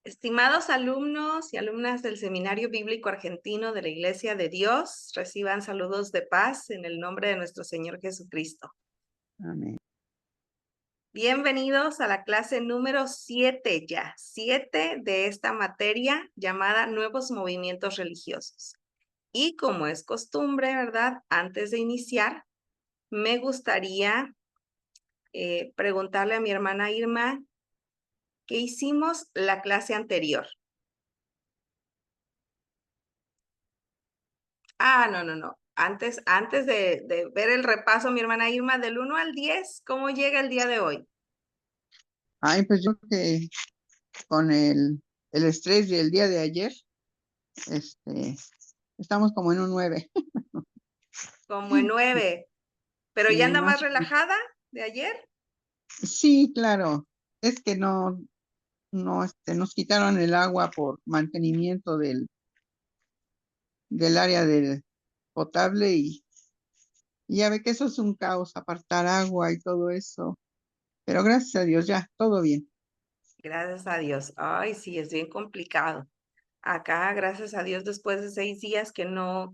Estimados alumnos y alumnas del Seminario Bíblico Argentino de la Iglesia de Dios, reciban saludos de paz en el nombre de nuestro Señor Jesucristo. Amén. Bienvenidos a la clase número 7 ya, 7 de esta materia llamada Nuevos Movimientos Religiosos. Y como es costumbre, ¿verdad? Antes de iniciar, me gustaría preguntarle a mi hermana Irma, ¿qué hicimos la clase anterior? No. Antes de ver el repaso, mi hermana Irma, del 1 al 10, ¿cómo llega el día de hoy? Ay, pues yo creo que con el estrés del día de ayer, este, estamos como en un 9. Como en 9, pero ya Sí, anda más más o menos. relajada de ayer. Sí, claro. Es que no, nos quitaron el agua por mantenimiento del área del potable y ya ve que eso es un caos, apartar agua y todo eso. Pero gracias a Dios, ya, todo bien. Gracias a Dios. Ay, sí, es bien complicado. Acá, gracias a Dios, después de 6 días que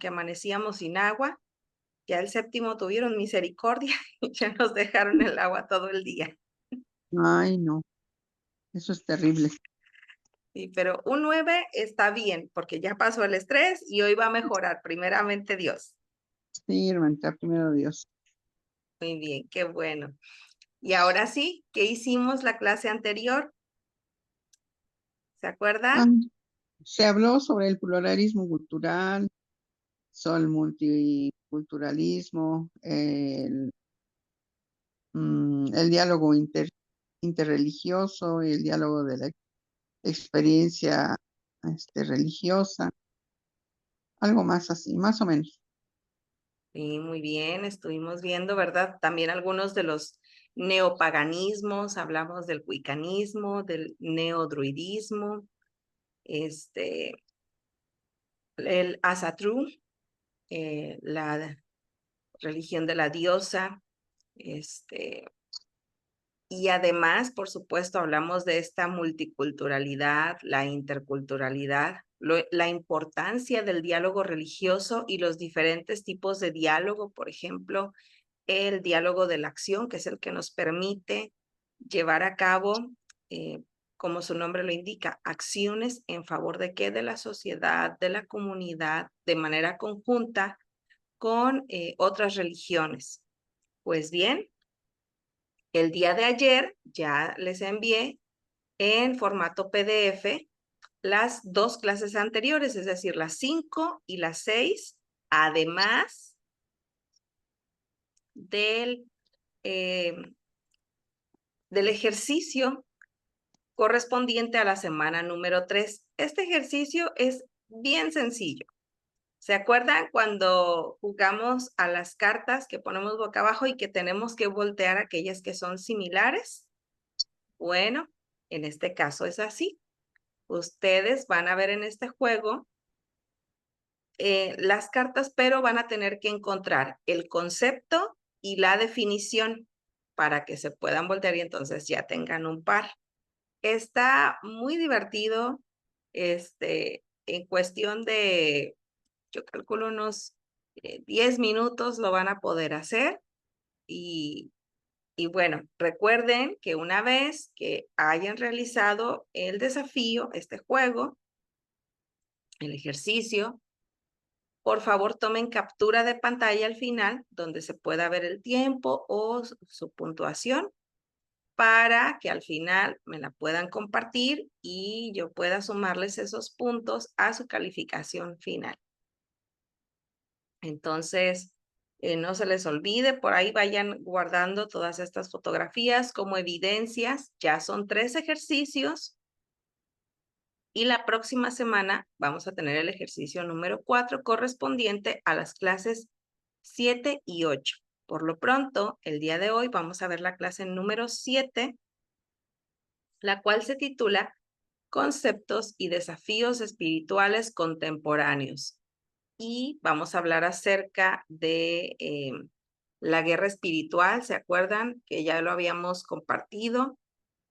amanecíamos sin agua, ya el séptimo tuvieron misericordia y ya nos dejaron el agua todo el día. Ay, no, eso es terrible. Sí, pero un 9 está bien, porque ya pasó el estrés y hoy va a mejorar, primeramente Dios. Sí, hermanita, primero Dios. Muy bien, qué bueno. Y ahora sí, ¿qué hicimos la clase anterior? ¿Se Ah, acuerdan? se habló sobre el pluralismo cultural, sobre el multiculturalismo, el diálogo interreligioso, el diálogo de la experiencia religiosa, algo más así, más o menos. Sí, muy bien, estuvimos viendo, ¿verdad? También algunos de los neopaganismos, hablamos del wiccanismo, del neodruidismo, este, el Asatru, la religión de la diosa, este, y además, por supuesto, hablamos de esta multiculturalidad, la interculturalidad, la importancia del diálogo religioso y los diferentes tipos de diálogo, por ejemplo, el diálogo de la acción, que es el que nos permite llevar a cabo, eh, como su nombre lo indica, acciones en favor de qué, de la sociedad, de la comunidad, de manera conjunta con otras religiones. Pues bien, el día de ayer ya les envié en formato PDF las 2 clases anteriores, es decir, las 5 y las 6, además del, eh, del ejercicio correspondiente a la semana número 3. Este ejercicio es bien sencillo. ¿Se acuerdan cuando jugamos a las cartas que ponemos boca abajo y que tenemos que voltear aquellas que son similares? Bueno, en este caso es así. Ustedes van a ver en este juego las cartas, pero van a tener que encontrar el concepto y la definición para que se puedan voltear y entonces ya tengan un par. Está muy divertido, en cuestión de, yo calculo unos 10 minutos lo van a poder hacer y, y bueno, recuerden que una vez que hayan realizado el desafío, este juego, el ejercicio, por favor tomen captura de pantalla al final donde se pueda ver el tiempo o su puntuación para que al final me la puedan compartir y yo pueda sumarles esos puntos a su calificación final. Entonces, no se les olvide, por ahí vayan guardando todas estas fotografías como evidencias. Ya son 3 ejercicios y la próxima semana vamos a tener el ejercicio número 4 correspondiente a las clases 7 y 8. Por lo pronto, el día de hoy vamos a ver la clase número 7, la cual se titula Conceptos y desafíos espirituales contemporáneos. Y vamos a hablar acerca de la guerra espiritual. ¿Se acuerdan que ya lo habíamos compartido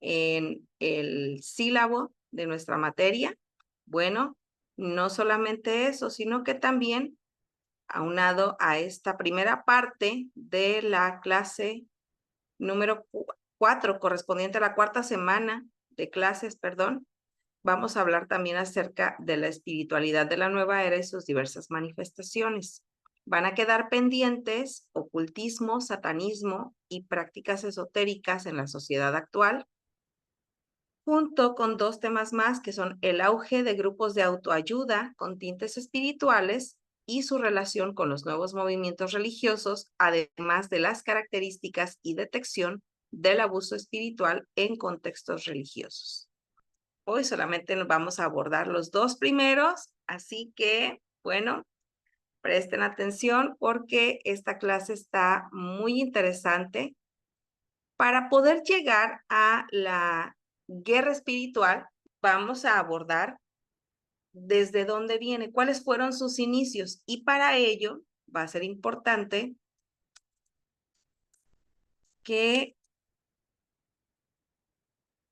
en el sílabo de nuestra materia. Bueno, no solamente eso, sino que también, aunado a esta primera parte de la clase número 4, correspondiente a la cuarta semana de clases, perdón, vamos a hablar también acerca de la espiritualidad de la nueva era y sus diversas manifestaciones. Van a quedar pendientes ocultismo, satanismo y prácticas esotéricas en la sociedad actual, junto con 2 temas más que son el auge de grupos de autoayuda con tintes espirituales y su relación con los nuevos movimientos religiosos, además de las características y detección del abuso espiritual en contextos religiosos. Hoy solamente nos vamos a abordar los 2 primeros, así que, bueno, presten atención porque esta clase está muy interesante. Para poder llegar a la guerra espiritual, vamos a abordar desde dónde viene, cuáles fueron sus inicios, y para ello va a ser importante que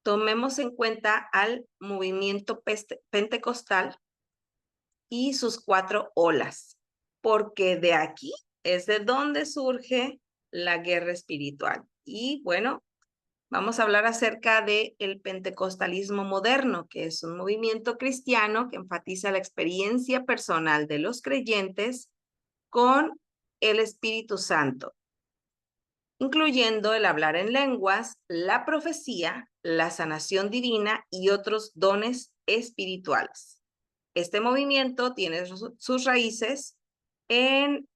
tomemos en cuenta al movimiento pentecostal y sus 4 olas, porque de aquí es de donde surge la guerra espiritual. Y bueno, vamos a hablar acerca del pentecostalismo moderno, que es un movimiento cristiano que enfatiza la experiencia personal de los creyentes con el Espíritu Santo, incluyendo el hablar en lenguas, la profecía, la sanación divina y otros dones espirituales. Este movimiento tiene sus raíces en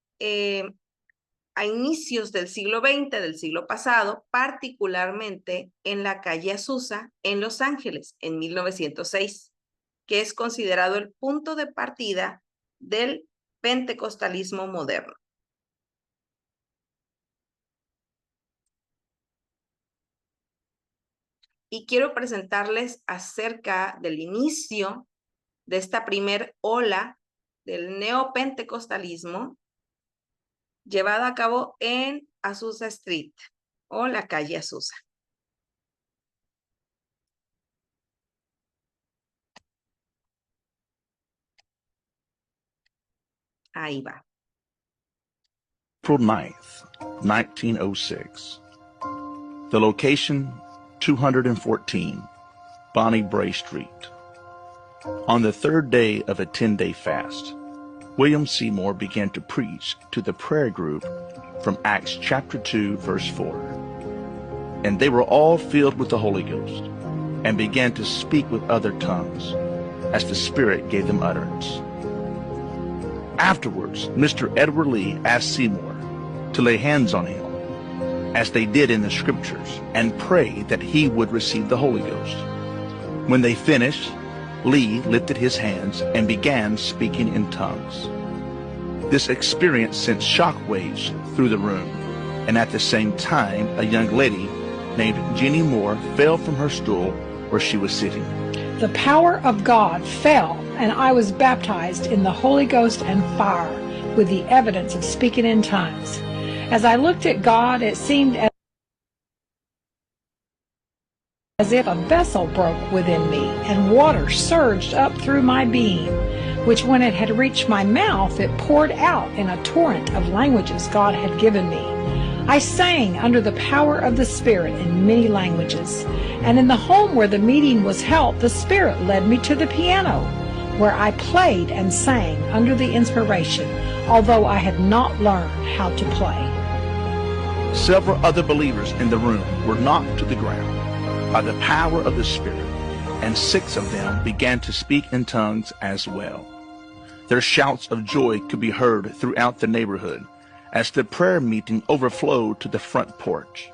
a inicios del siglo XX, del siglo pasado, particularmente en la calle Azusa, en Los Ángeles, en 1906, que es considerado el punto de partida del pentecostalismo moderno. Y quiero presentarles acerca del inicio de esta primer ola del neopentecostalismo llevada a cabo en Azusa Street o la calle Azusa. Ahí va. April 9th, 1906. The location, 214 Bonnie Bray Street. On the 3rd day of a 10-day fast, William Seymour began to preach to the prayer group from Acts chapter 2, verse 4. And they were all filled with the Holy Ghost, and began to speak with other tongues, as the Spirit gave them utterance. Afterwards, Mr. Edward Lee asked Seymour to lay hands on him, as they did in the Scriptures, and pray that he would receive the Holy Ghost. When they finished, Lee lifted his hands and began speaking in tongues. This experience sent shockwaves through the room, and at the same time, a young lady named Jenny Moore fell from her stool where she was sitting. The power of God fell, and I was baptized in the Holy Ghost and fire, with the evidence of speaking in tongues. As I looked at God, it seemed as if a vessel broke within me, and water surged up through my being, which when it had reached my mouth, it poured out in a torrent of languages God had given me. I sang under the power of the Spirit in many languages, and in the home where the meeting was held, the Spirit led me to the piano, where I played and sang under the inspiration, although I had not learned how to play. Several other believers in the room were knocked to the ground by the power of the Spirit, and 6 of them began to speak in tongues as well. Their shouts of joy could be heard throughout the neighborhood as the prayer meeting overflowed to the front porch.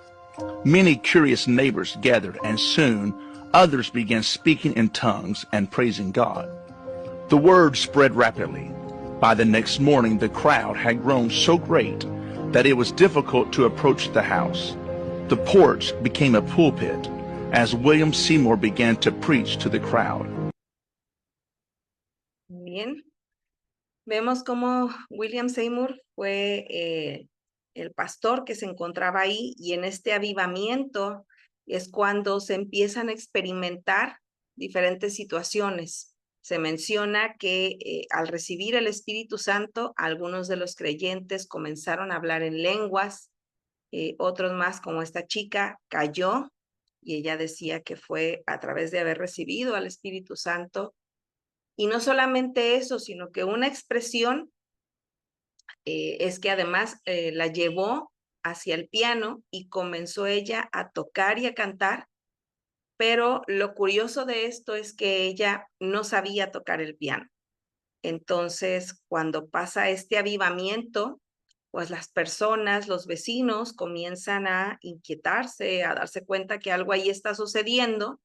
Many curious neighbors gathered, and soon others began speaking in tongues and praising God. The word spread rapidly. By the next morning, the crowd had grown so great that it was difficult to approach the house. The porch became a pulpit as William Seymour began to preach to the crowd. Bien, vemos cómo William Seymour fue el pastor que se encontraba ahí, y en este avivamiento es cuando se empiezan a experimentar diferentes situaciones. Se menciona que al recibir el Espíritu Santo, algunos de los creyentes comenzaron a hablar en lenguas, otros más, como esta chica, cayó, y ella decía que fue a través de haber recibido al Espíritu Santo. Y no solamente eso, sino que una expresión es que además la llevó hacia el piano y comenzó ella a tocar y a cantar, pero lo curioso de esto es que ella no sabía tocar el piano. Entonces, cuando pasa este avivamiento, pues las personas, los vecinos comienzan a inquietarse, a darse cuenta que algo ahí está sucediendo,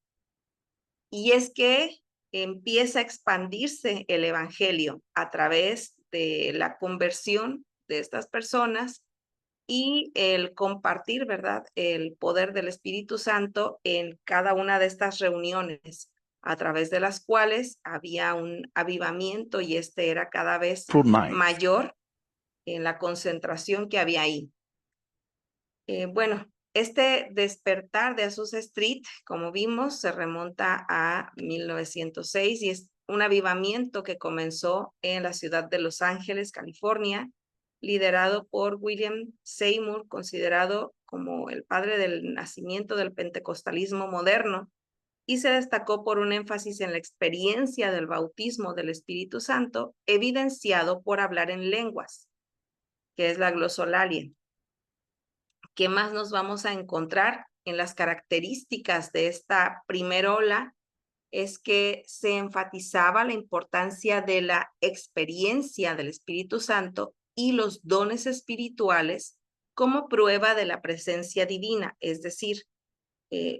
y es que empieza a expandirse el evangelio a través de la conversión de estas personas y el compartir, ¿verdad?, el poder del Espíritu Santo en cada una de estas reuniones, a través de las cuales había un avivamiento y este era cada vez mayor en la concentración que había ahí. Bueno, este despertar de Azusa Street, como vimos, se remonta a 1906 y es un avivamiento que comenzó en la ciudad de Los Ángeles, California, liderado por William Seymour, considerado como el padre del nacimiento del pentecostalismo moderno, y se destacó por un énfasis en la experiencia del bautismo del Espíritu Santo, evidenciado por hablar en lenguas, que es la glosolalia. ¿Qué más nos vamos a encontrar en las características de esta primera ola? Es que se enfatizaba la importancia de la experiencia del Espíritu Santo y los dones espirituales como prueba de la presencia divina, es decir,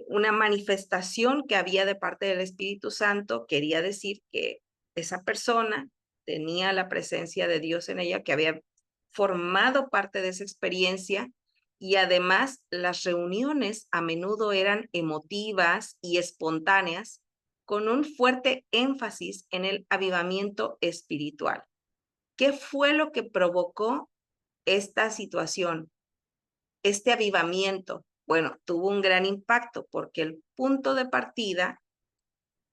una manifestación que había de parte del Espíritu Santo quería decir que esa persona tenía la presencia de Dios en ella, que había formado parte de esa experiencia, y además las reuniones a menudo eran emotivas y espontáneas, con un fuerte énfasis en el avivamiento espiritual. ¿Qué fue lo que provocó esta situación, este avivamiento? Bueno, tuvo un gran impacto porque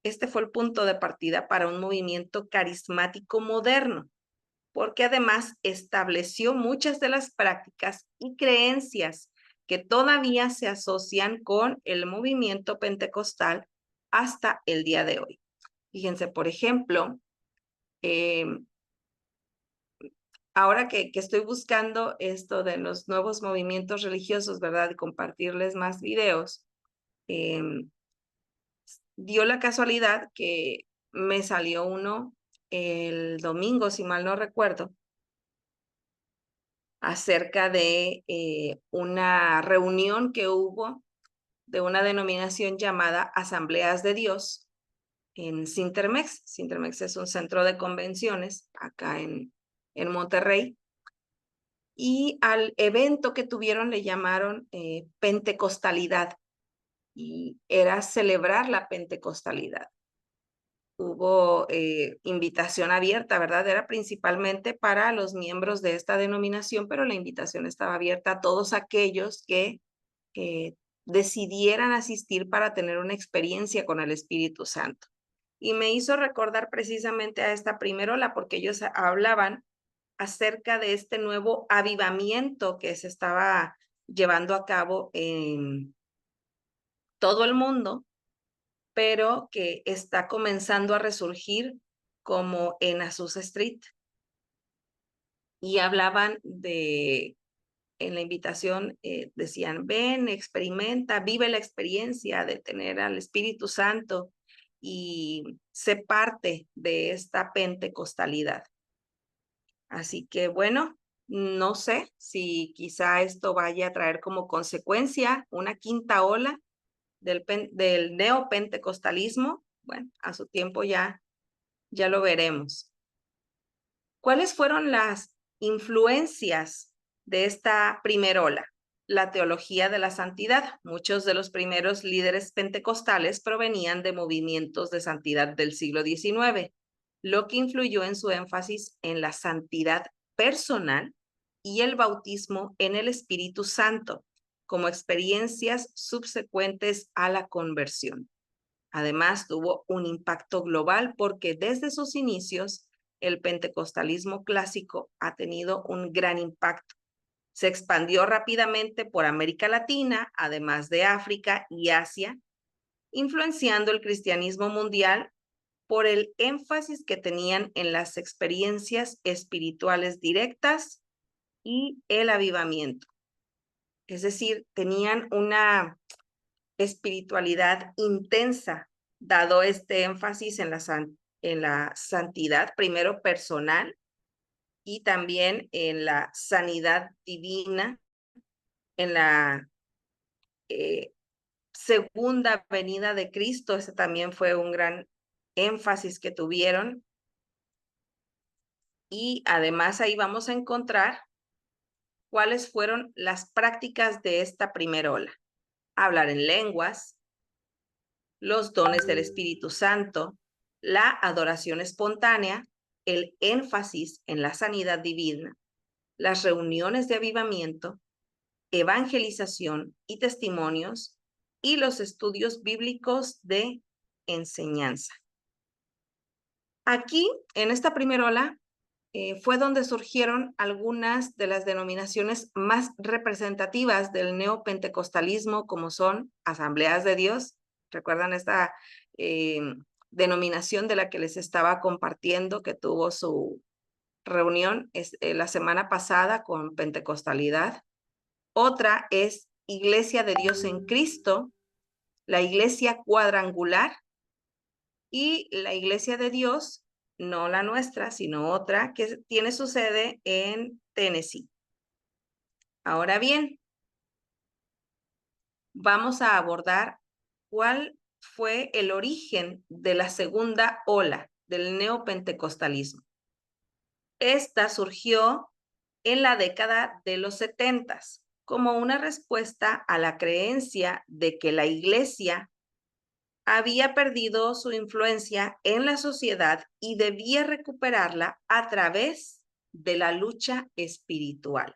este fue el punto de partida para un movimiento carismático moderno, porque además estableció muchas de las prácticas y creencias que todavía se asocian con el movimiento pentecostal hasta el día de hoy. Fíjense, por ejemplo, ahora que estoy buscando esto de los nuevos movimientos religiosos, ¿verdad? Y compartirles más videos, dio la casualidad que me salió uno el domingo, si mal no recuerdo, acerca de una reunión que hubo de una denominación llamada Asambleas de Dios en Cintermex. Cintermex es un centro de convenciones acá en Monterrey. Y al evento que tuvieron le llamaron Pentecostalidad, y era celebrar la Pentecostalidad. Hubo invitación abierta, ¿verdad? Era principalmente para los miembros de esta denominación, pero la invitación estaba abierta a todos aquellos que decidieran asistir para tener una experiencia con el Espíritu Santo. Y me hizo recordar precisamente a esta primera ola, porque ellos hablaban acerca de este nuevo avivamiento que se estaba llevando a cabo en todo el mundo, pero que está comenzando a resurgir como en Azusa Street. Y hablaban en la invitación, decían, ven, experimenta, vive la experiencia de tener al Espíritu Santo y sé parte de esta pentecostalidad. Así que bueno, no sé si quizá esto vaya a traer como consecuencia una quinta ola del neopentecostalismo. Bueno, a su tiempo ya lo veremos. ¿Cuáles fueron las influencias de esta primera ola? La teología de la santidad. Muchos de los primeros líderes pentecostales provenían de movimientos de santidad del siglo XIX, lo que influyó en su énfasis en la santidad personal y el bautismo en el Espíritu Santo, como experiencias subsecuentes a la conversión. Además, tuvo un impacto global porque desde sus inicios el pentecostalismo clásico ha tenido un gran impacto. Se expandió rápidamente por América Latina, además de África y Asia, influenciando el cristianismo mundial por el énfasis que tenían en las experiencias espirituales directas y el avivamiento. Es decir, tenían una espiritualidad intensa, dado este énfasis en la santidad, primero personal, y también en la sanidad divina, en la segunda venida de Cristo. Ese también fue un gran énfasis que tuvieron. Y además ahí vamos a encontrar cuáles fueron las prácticas de esta primera ola. Hablar en lenguas, los dones del Espíritu Santo, la adoración espontánea, el énfasis en la sanidad divina, las reuniones de avivamiento, evangelización y testimonios, y los estudios bíblicos de enseñanza. Aquí, en esta primera ola, fue donde surgieron algunas de las denominaciones más representativas del neopentecostalismo, como son Asambleas de Dios. ¿Recuerdan esta denominación de la que les estaba compartiendo, que tuvo su reunión la semana pasada con Pentecostalidad? Otra es Iglesia de Dios en Cristo, la Iglesia Cuadrangular y la Iglesia de Dios, no la nuestra, sino otra que tiene su sede en Tennessee. Ahora bien, vamos a abordar cuál fue el origen de la segunda ola del neopentecostalismo. Esta surgió en la década de los 70 como una respuesta a la creencia de que la Iglesia había perdido su influencia en la sociedad y debía recuperarla a través de la lucha espiritual.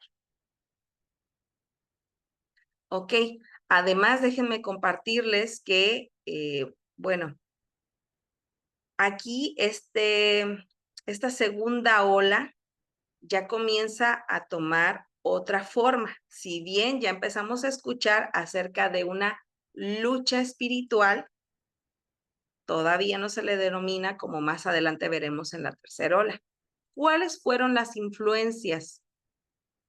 Ok, además déjenme compartirles que, bueno, aquí esta segunda ola ya comienza a tomar otra forma. Si bien ya empezamos a escuchar acerca de una lucha espiritual, todavía no se le denomina, como más adelante veremos en la tercera ola. ¿Cuáles fueron las influencias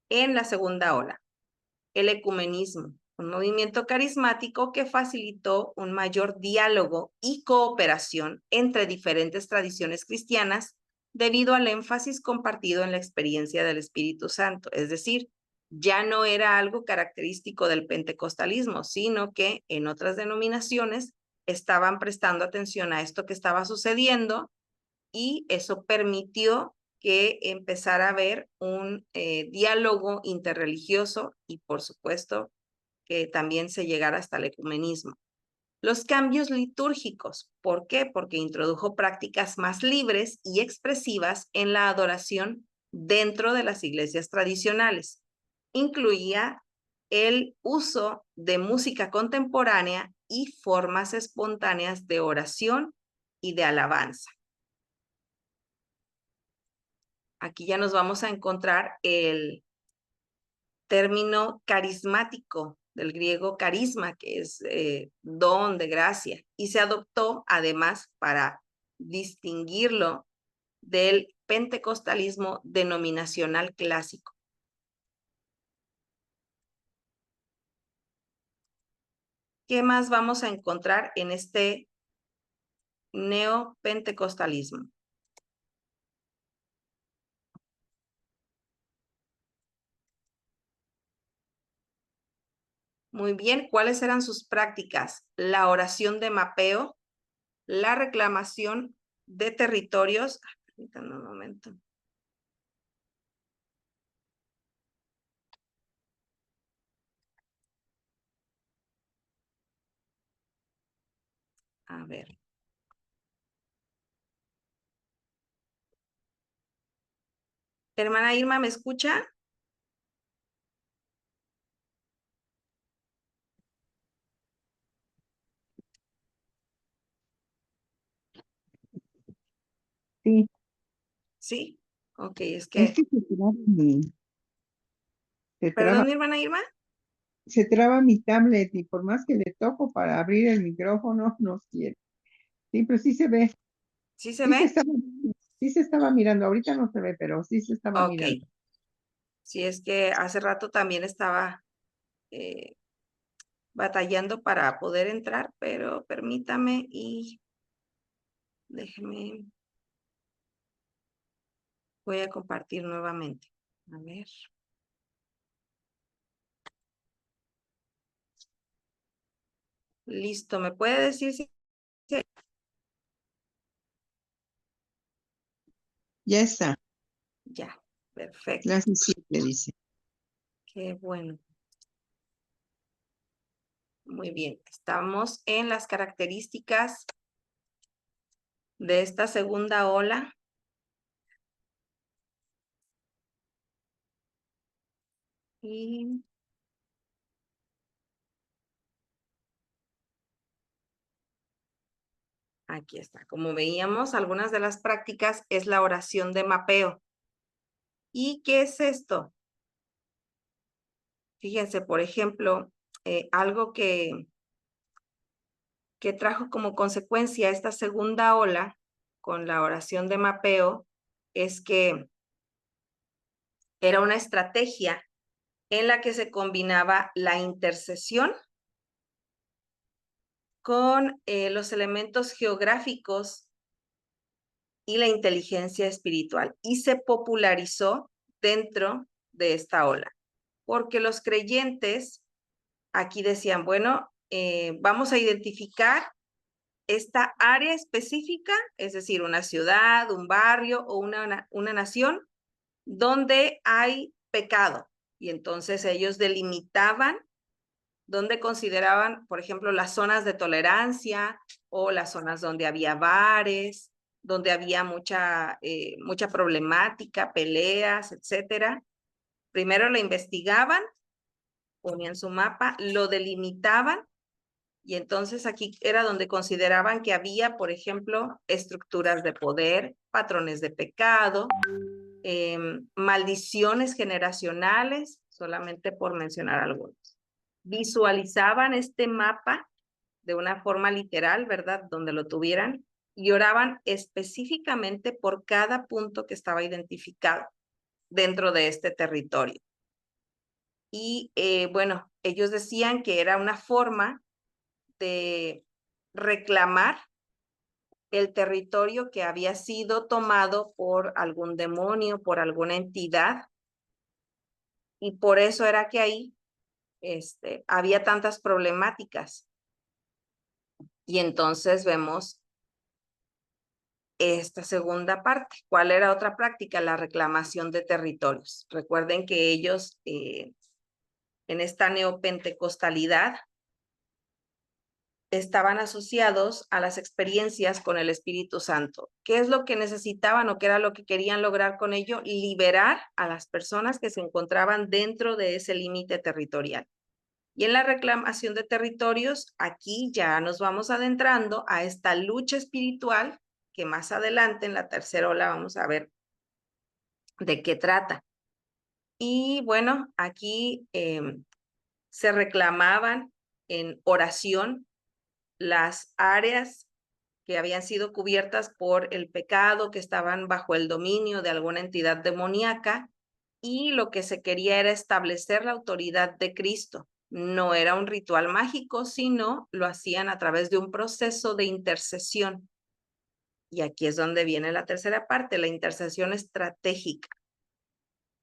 en la segunda ola? El ecumenismo, un movimiento carismático que facilitó un mayor diálogo y cooperación entre diferentes tradiciones cristianas debido al énfasis compartido en la experiencia del Espíritu Santo. Es decir, ya no era algo característico del pentecostalismo, sino que en otras denominaciones estaban prestando atención a esto que estaba sucediendo, y eso permitió que empezara a haber un diálogo interreligioso y, por supuesto, que también se llegara hasta el ecumenismo. Los cambios litúrgicos, ¿por qué? Porque introdujo prácticas más libres y expresivas en la adoración dentro de las iglesias tradicionales. Incluía el uso de música contemporánea y formas espontáneas de oración y de alabanza. Aquí ya nos vamos a encontrar el término carismático, del griego carisma, que es don de gracia, y se adoptó además para distinguirlo del pentecostalismo denominacional clásico. ¿Qué más vamos a encontrar en este neopentecostalismo? Muy bien, ¿cuáles eran sus prácticas? La oración de mapeo, la reclamación de territorios. Permítanme un momento. A ver. Hermana Irma, ¿me escucha? Sí, ¿Sí? Ok, es es que, que se traba, perdón, mi hermana Irma. se traba mi tablet y por más que le toco para abrir el micrófono, no quiere. Sí, pero sí se ve, ¿Sí se sí se ve? estaba, sí se estaba mirando, ahorita no se ve, pero sí se estaba Ok. mirando. Sí, es que hace rato también estaba eh, batallando para poder entrar, pero permítame y déjeme, voy a compartir nuevamente. A ver. Listo, ¿me puede decir si Ya está, ya? Perfecto, clase 7 dice. qué bueno. Muy bien, estamos en las características de esta segunda ola. Y aquí está. Como veíamos, algunas de las prácticas es la oración de mapeo. ¿Y qué es esto? Fíjense, por ejemplo, algo que trajo como consecuencia esta segunda ola con la oración de mapeo es que era una estrategia en la que se combinaba la intercesión con los elementos geográficos y la inteligencia espiritual, y se popularizó dentro de esta ola, porque los creyentes aquí decían, bueno, vamos a identificar esta área específica, es decir, una ciudad, un barrio o una nación donde hay pecado. Y entonces ellos delimitaban donde consideraban, por ejemplo, las zonas de tolerancia o las zonas donde había bares, donde había mucha problemática, peleas, etcétera. Primero lo investigaban, ponían su mapa, lo delimitaban y entonces aquí era donde consideraban que había, por ejemplo, estructuras de poder, patrones de pecado, maldiciones generacionales, solamente por mencionar algunos. Visualizaban este mapa de una forma literal, ¿verdad? Donde lo tuvieran y oraban específicamente por cada punto que estaba identificado dentro de este territorio. Y bueno, ellos decían que era una forma de reclamar el territorio que había sido tomado por algún demonio, por alguna entidad, y por eso era que ahí había tantas problemáticas. Y entonces vemos esta segunda parte. ¿Cuál era otra práctica? La reclamación de territorios. Recuerden que ellos en esta neopentecostalidad estaban asociados a las experiencias con el Espíritu Santo. ¿Qué es lo que necesitaban o qué era lo que querían lograr con ello? Liberar a las personas que se encontraban dentro de ese límite territorial. Y en la reclamación de territorios, aquí ya nos vamos adentrando a esta lucha espiritual que más adelante en la tercera ola vamos a ver de qué trata. Y bueno, aquí se reclamaban en oración las áreas que habían sido cubiertas por el pecado, que estaban bajo el dominio de alguna entidad demoníaca, y lo que se quería era establecer la autoridad de Cristo. No era un ritual mágico, sino lo hacían a través de un proceso de intercesión. Y aquí es donde viene la tercera parte, la intercesión estratégica.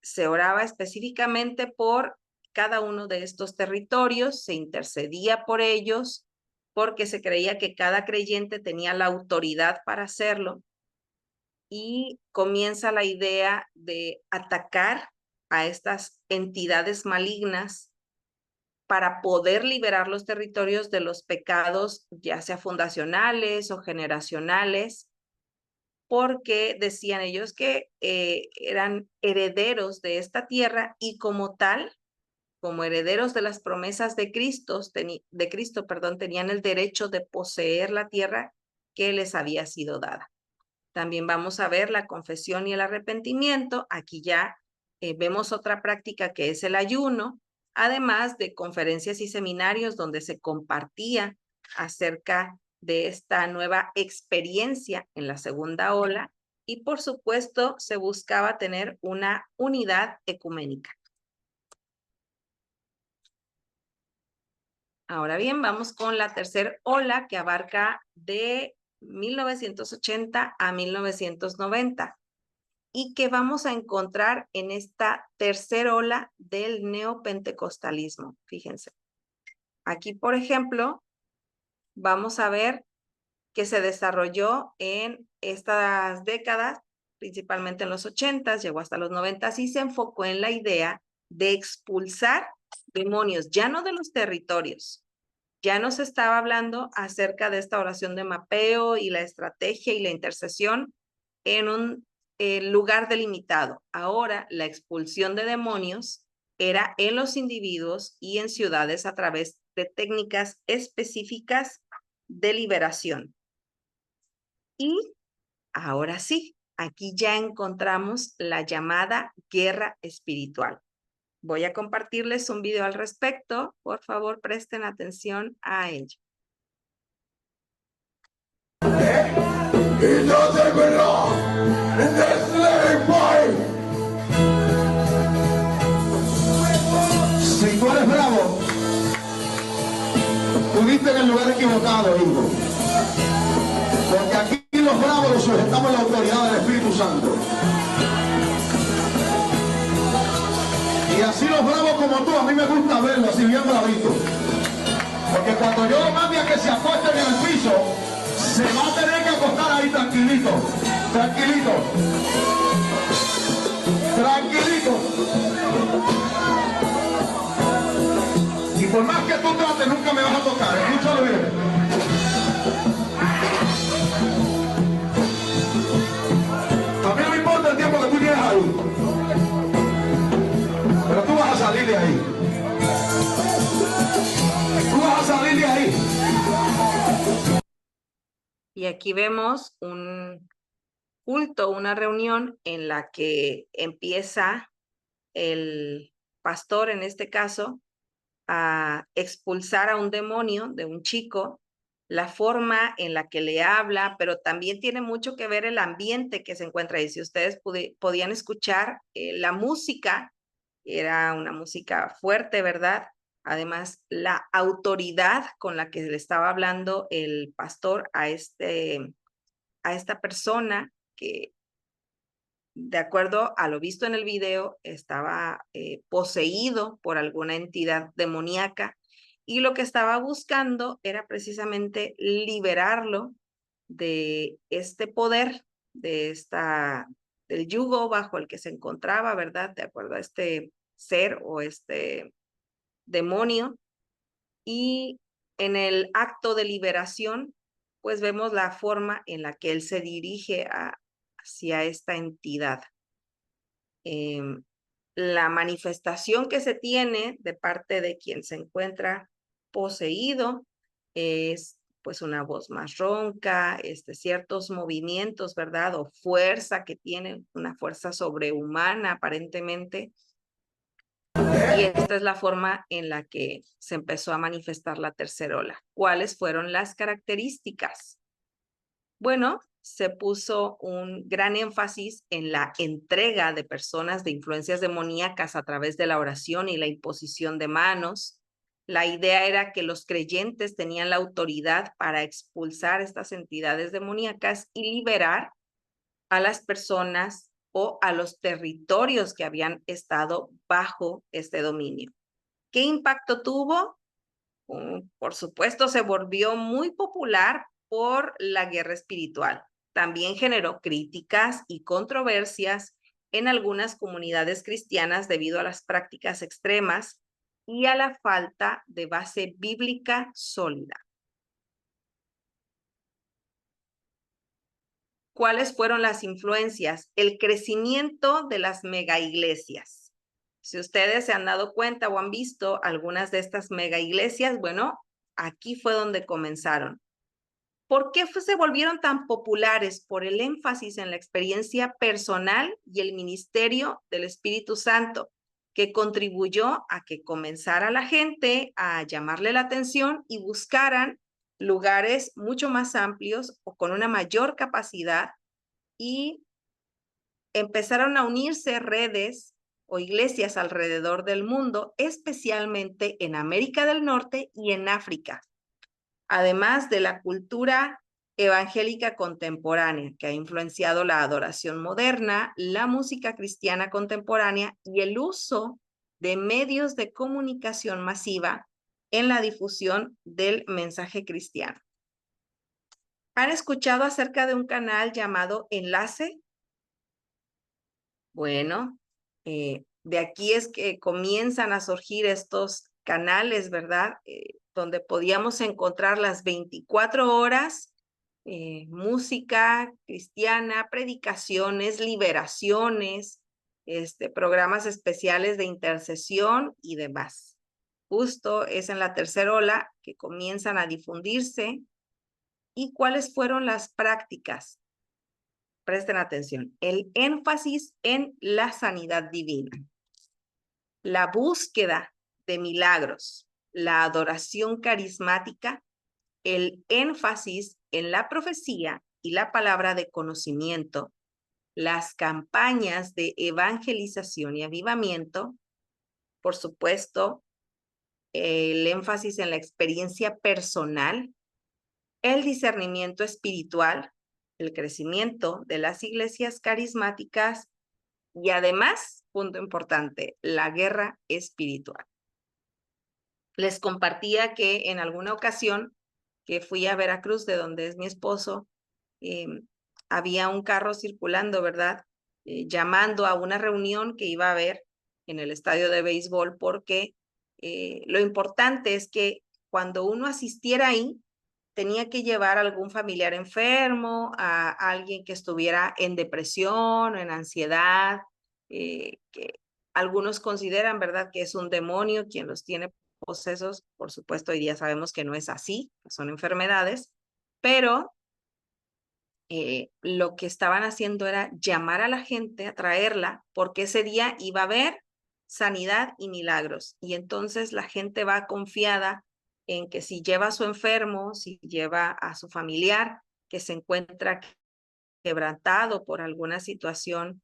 Se oraba específicamente por cada uno de estos territorios, se intercedía por ellos, porque se creía que cada creyente tenía la autoridad para hacerlo, y comienza la idea de atacar a estas entidades malignas para poder liberar los territorios de los pecados, ya sea fundacionales o generacionales, porque decían ellos que eran herederos de esta tierra y como tal, como herederos de las promesas de Cristo, tenían el derecho de poseer la tierra que les había sido dada. También vamos a ver la confesión y el arrepentimiento. Aquí ya vemos otra práctica que es el ayuno, además de conferencias y seminarios donde se compartía acerca de esta nueva experiencia en la segunda ola y por supuesto se buscaba tener una unidad ecuménica. Ahora bien, vamos con la tercera ola que abarca de 1980 a 1990 y que vamos a encontrar en esta tercera ola del neopentecostalismo. Fíjense. Aquí, por ejemplo, vamos a ver que se desarrolló en estas décadas, principalmente en los 80s, llegó hasta los 90s y se enfocó en la idea de expulsar demonios, ya no de los territorios. Ya nos estaba hablando acerca de esta oración de mapeo y la estrategia y la intercesión en un lugar delimitado. Ahora la expulsión de demonios era en los individuos y en ciudades a través de técnicas específicas de liberación. Y ahora sí, aquí ya encontramos la llamada guerra espiritual. Voy a compartirles un video al respecto. Por favor, presten atención a ello. Si tú eres bravo, estuviste en el lugar equivocado, hijo. Porque aquí los bravos los sujetamos en la autoridad del Espíritu Santo. Y así los bravos como tú, a mí me gusta verlo así bien bravito. Porque cuando yo lo mande a que se acueste en el piso, se va a tener que acostar ahí tranquilito, tranquilito, tranquilito. Y por más que tú trates, nunca me vas a tocar, escúchalo bien. A mí no me importa el tiempo que tú tienes ahí, pero tú vas a salir de ahí. Tú vas a salir de ahí. Y aquí vemos un culto, una reunión en la que empieza el pastor, en este caso, a expulsar a un demonio de un chico, la forma en la que le habla, pero también tiene mucho que ver el ambiente que se encuentra ahí. Si ustedes podían escuchar la música, era una música fuerte, ¿verdad? Además, la autoridad con la que le estaba hablando el pastor a esta persona que, de acuerdo a lo visto en el video, estaba poseído por alguna entidad demoníaca y lo que estaba buscando era precisamente liberarlo de este poder, del yugo bajo el que se encontraba, ¿verdad? De acuerdo a este ser o este demonio. Y en el acto de liberación, pues vemos la forma en la que él se dirige hacia esta entidad. La manifestación que se tiene de parte de quien se encuentra poseído es pues una voz más ronca, ciertos movimientos, ¿verdad? O fuerza que tiene, una fuerza sobrehumana aparentemente. Y esta es la forma en la que se empezó a manifestar la tercera ola. ¿Cuáles fueron las características? Bueno, se puso un gran énfasis en la entrega de personas de influencias demoníacas a través de la oración y la imposición de manos. La idea era que los creyentes tenían la autoridad para expulsar estas entidades demoníacas y liberar a las personas o a los territorios que habían estado bajo este dominio. ¿Qué impacto tuvo? Por supuesto, se volvió muy popular por la guerra espiritual. También generó críticas y controversias en algunas comunidades cristianas debido a las prácticas extremas y a la falta de base bíblica sólida. ¿Cuáles fueron las influencias? El crecimiento de las megaiglesias. Si ustedes se han dado cuenta o han visto algunas de estas megaiglesias, bueno, aquí fue donde comenzaron. ¿Por qué se volvieron tan populares? Por el énfasis en la experiencia personal y el ministerio del Espíritu Santo, que contribuyó a que comenzara la gente a llamarle la atención y buscaran lugares mucho más amplios o con una mayor capacidad, y empezaron a unirse redes o iglesias alrededor del mundo, especialmente en América del Norte y en África, además de la cultura evangélica contemporánea, que ha influenciado la adoración moderna, la música cristiana contemporánea y el uso de medios de comunicación masiva en la difusión del mensaje cristiano. ¿Han escuchado acerca de un canal llamado Enlace? Bueno, de aquí es que comienzan a surgir estos canales, ¿verdad? Donde podíamos encontrar las 24 horas música cristiana, predicaciones, liberaciones, programas especiales de intercesión y demás. Justo es en la tercera ola que comienzan a difundirse. ¿Y cuáles fueron las prácticas? Presten atención. El énfasis en la sanidad divina, la búsqueda de milagros, la adoración carismática, el énfasis en la profecía y la palabra de conocimiento, las campañas de evangelización y avivamiento, por supuesto, el énfasis en la experiencia personal, el discernimiento espiritual, el crecimiento de las iglesias carismáticas y además, punto importante, la guerra espiritual. Les compartía que en alguna ocasión que fui a Veracruz, de donde es mi esposo, había un carro circulando, ¿verdad? Llamando a una reunión que iba a haber en el estadio de béisbol, porque lo importante es que cuando uno asistiera ahí, tenía que llevar a algún familiar enfermo, a alguien que estuviera en depresión o en ansiedad, que algunos consideran, ¿verdad?, que es un demonio quien los tiene posesos. Por supuesto, hoy día sabemos que no es así, que son enfermedades, pero lo que estaban haciendo era llamar a la gente, atraerla, porque ese día iba a haber sanidad y milagros. Y entonces la gente va confiada en que si lleva a su enfermo, si lleva a su familiar que se encuentra quebrantado por alguna situación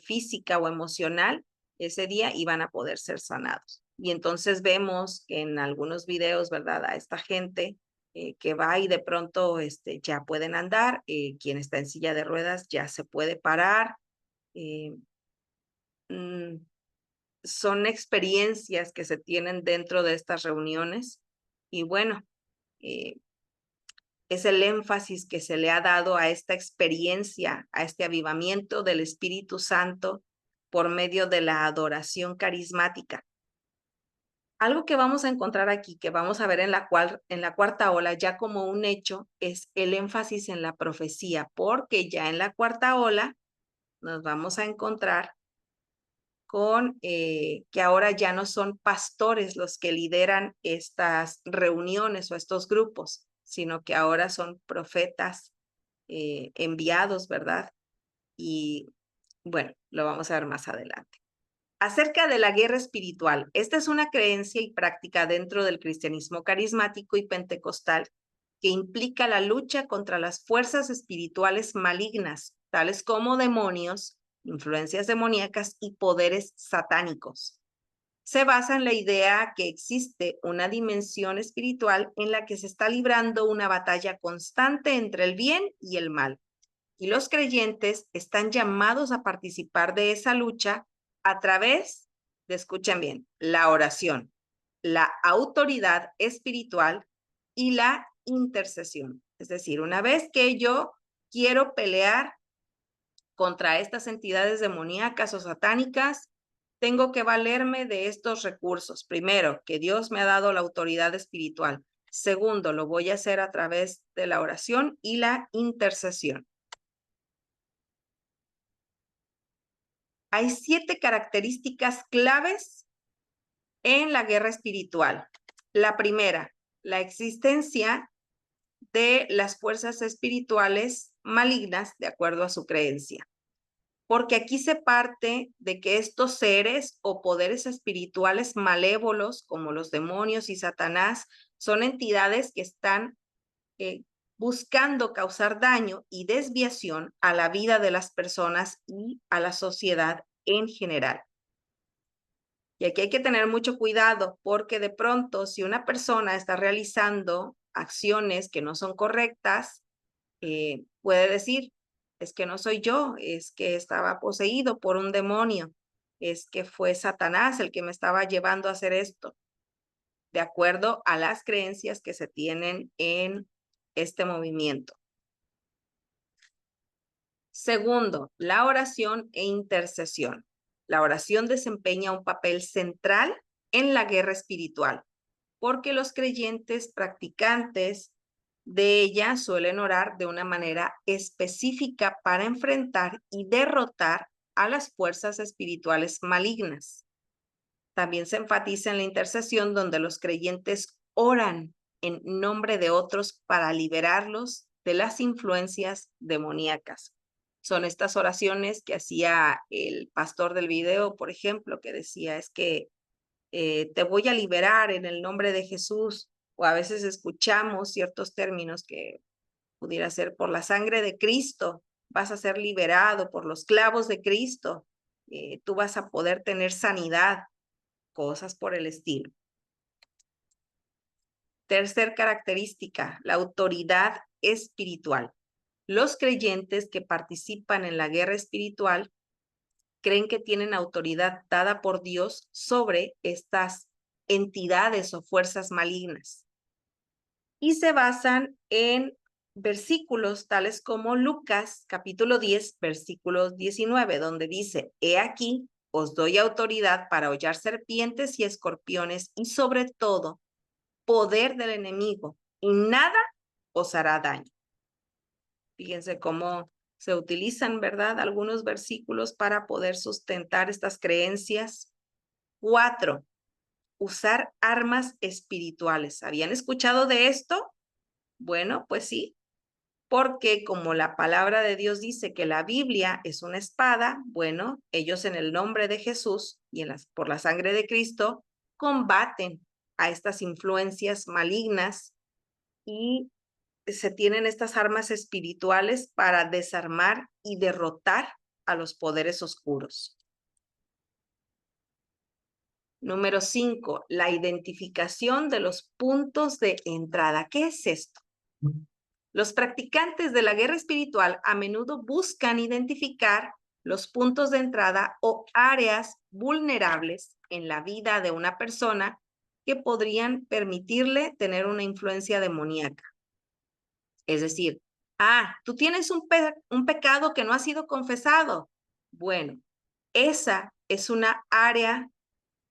física o emocional, ese día iban a poder ser sanados. Y entonces vemos que en algunos videos, ¿verdad?, a esta gente que va y de pronto ya pueden andar, quien está en silla de ruedas ya se puede parar. Son experiencias que se tienen dentro de estas reuniones y bueno, es el énfasis que se le ha dado a esta experiencia, a este avivamiento del Espíritu Santo por medio de la adoración carismática. Algo que vamos a encontrar aquí, que vamos a ver en la cuarta ola ya como un hecho, es el énfasis en la profecía, porque ya en la cuarta ola nos vamos a encontrar con que ahora ya no son pastores los que lideran estas reuniones o estos grupos, sino que ahora son profetas enviados, ¿verdad? Y bueno, lo vamos a ver más adelante. Acerca de la guerra espiritual, esta es una creencia y práctica dentro del cristianismo carismático y pentecostal que implica la lucha contra las fuerzas espirituales malignas, tales como demonios, influencias demoníacas y poderes satánicos. Se basa en la idea que existe una dimensión espiritual en la que se está librando una batalla constante entre el bien y el mal. Y los creyentes están llamados a participar de esa lucha a través de, escuchen bien, la oración, la autoridad espiritual y la intercesión. Es decir, una vez que yo quiero pelear contra estas entidades demoníacas o satánicas, tengo que valerme de estos recursos. Primero, que Dios me ha dado la autoridad espiritual. Segundo, lo voy a hacer a través de la oración y la intercesión. Hay 7 características claves en la guerra espiritual. La primera, la existencia de las fuerzas espirituales malignas de acuerdo a su creencia. Porque aquí se parte de que estos seres o poderes espirituales malévolos, como los demonios y Satanás, son entidades que están buscando causar daño y desviación a la vida de las personas y a la sociedad en general. Y aquí hay que tener mucho cuidado porque de pronto si una persona está realizando acciones que no son correctas, puede decir, es que no soy yo, es que estaba poseído por un demonio, es que fue Satanás el que me estaba llevando a hacer esto, de acuerdo a las creencias que se tienen en este movimiento. Segundo, la oración e intercesión. La oración desempeña un papel central en la guerra espiritual, porque los creyentes practicantes de ella suelen orar de una manera específica para enfrentar y derrotar a las fuerzas espirituales malignas. También se enfatiza en la intercesión, donde los creyentes oran en nombre de otros para liberarlos de las influencias demoníacas. Son estas oraciones que hacía el pastor del video, por ejemplo, que decía, es que te voy a liberar en el nombre de Jesús, o a veces escuchamos ciertos términos que pudiera ser por la sangre de Cristo, vas a ser liberado por los clavos de Cristo, tú vas a poder tener sanidad, cosas por el estilo. Tercer característica, la autoridad espiritual. Los creyentes que participan en la guerra espiritual creen que tienen autoridad dada por Dios sobre estas entidades o fuerzas malignas. Y se basan en versículos tales como Lucas capítulo 10, versículo 19, donde dice, he aquí, os doy autoridad para hollar serpientes y escorpiones y sobre todo poder del enemigo y nada os hará daño. Fíjense cómo se utilizan, ¿verdad? Algunos versículos para poder sustentar estas creencias. 4. Usar armas espirituales. ¿Habían escuchado de esto? Bueno, pues sí, porque como la palabra de Dios dice que la Biblia es una espada, bueno, ellos en el nombre de Jesús y por la sangre de Cristo combaten a estas influencias malignas y se tienen estas armas espirituales para desarmar y derrotar a los poderes oscuros. Número 5, la identificación de los puntos de entrada. ¿Qué es esto? Los practicantes de la guerra espiritual a menudo buscan identificar los puntos de entrada o áreas vulnerables en la vida de una persona que podrían permitirle tener una influencia demoníaca. Es decir, tú tienes un pecado que no ha sido confesado. Bueno, esa es una área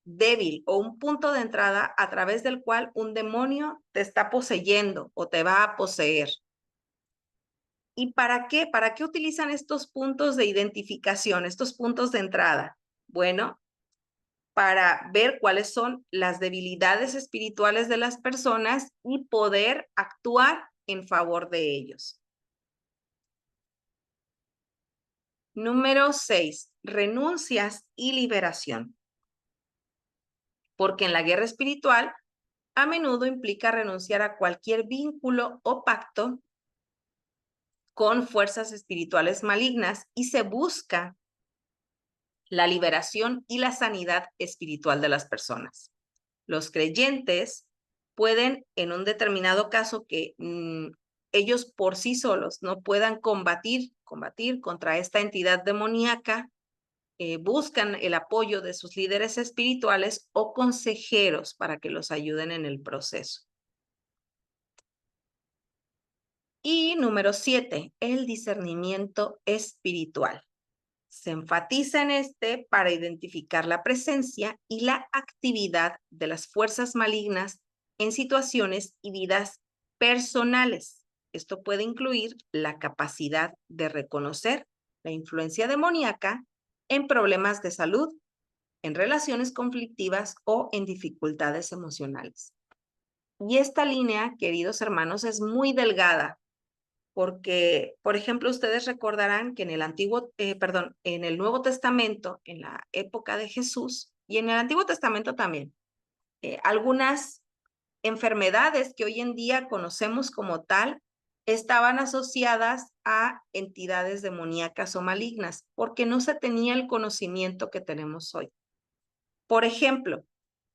débil o un punto de entrada a través del cual un demonio te está poseyendo o te va a poseer. ¿Y para qué? ¿Para qué utilizan estos puntos de identificación, estos puntos de entrada? Bueno, para ver cuáles son las debilidades espirituales de las personas y poder actuar en favor de ellos. Número 6, renuncias y liberación. Porque en la guerra espiritual a menudo implica renunciar a cualquier vínculo o pacto con fuerzas espirituales malignas y se busca la liberación y la sanidad espiritual de las personas. Los creyentes pueden, en un determinado caso que ellos por sí solos no puedan combatir contra esta entidad demoníaca, buscan el apoyo de sus líderes espirituales o consejeros para que los ayuden en el proceso. Y número 7, el discernimiento espiritual. Se enfatiza en este para identificar la presencia y la actividad de las fuerzas malignas en situaciones y vidas personales. Esto puede incluir la capacidad de reconocer la influencia demoníaca en problemas de salud, en relaciones conflictivas o en dificultades emocionales. Y esta línea, queridos hermanos, es muy delgada, porque, por ejemplo, ustedes recordarán que en en el Nuevo Testamento, en la época de Jesús, y en el Antiguo Testamento también, algunas enfermedades que hoy en día conocemos como tal estaban asociadas a entidades demoníacas o malignas, porque no se tenía el conocimiento que tenemos hoy. Por ejemplo,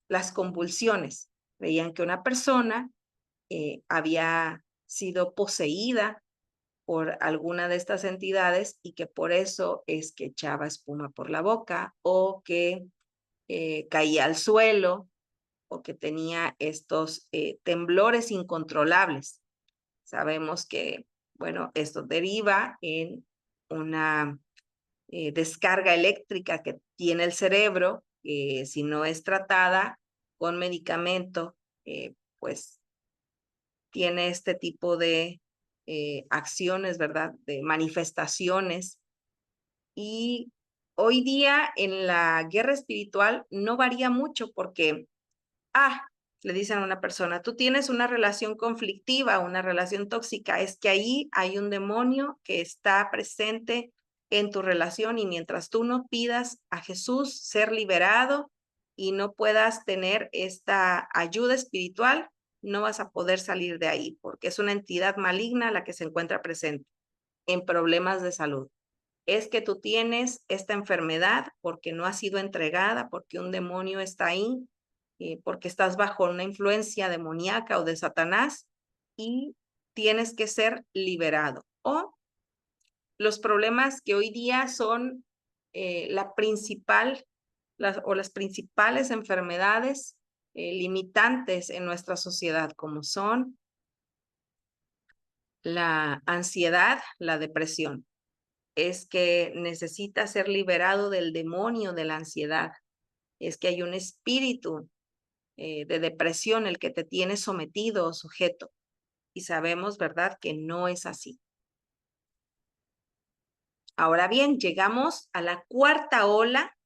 las convulsiones. Veían que una persona había sido poseída por alguna de estas entidades y que por eso es que echaba espuma por la boca o que caía al suelo o que tenía estos temblores incontrolables. Sabemos que, bueno, esto deriva en una descarga eléctrica que tiene el cerebro, si no es tratada con medicamento, pues tiene este tipo de acciones, ¿verdad? De manifestaciones. Y hoy día en la guerra espiritual no varía mucho porque, le dicen a una persona, tú tienes una relación conflictiva, una relación tóxica, es que ahí hay un demonio que está presente en tu relación y mientras tú no pidas a Jesús ser liberado y no puedas tener esta ayuda espiritual, no vas a poder salir de ahí porque es una entidad maligna la que se encuentra presente en problemas de salud. Es que tú tienes esta enfermedad porque no ha sido entregada, porque un demonio está ahí, porque estás bajo una influencia demoníaca o de Satanás y tienes que ser liberado. O los problemas que hoy día son las principales enfermedades limitantes en nuestra sociedad, como son la ansiedad, la depresión. Es que necesita ser liberado del demonio de la ansiedad. Es que hay un espíritu de depresión el que te tiene sometido o sujeto. Y sabemos, ¿verdad?, que no es así. Ahora bien, llegamos a la cuarta ola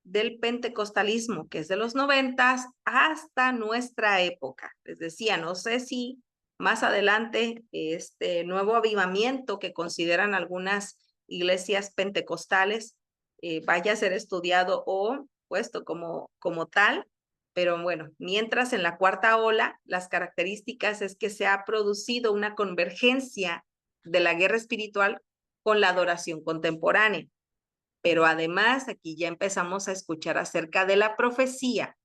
del pentecostalismo, que es de los 90 hasta nuestra época. Les decía, no sé si más adelante este nuevo avivamiento que consideran algunas iglesias pentecostales vaya a ser estudiado o puesto como tal, pero bueno, mientras en la cuarta ola, las características es que se ha producido una convergencia de la guerra espiritual con la adoración contemporánea. Pero además aquí ya empezamos a escuchar acerca de la profecía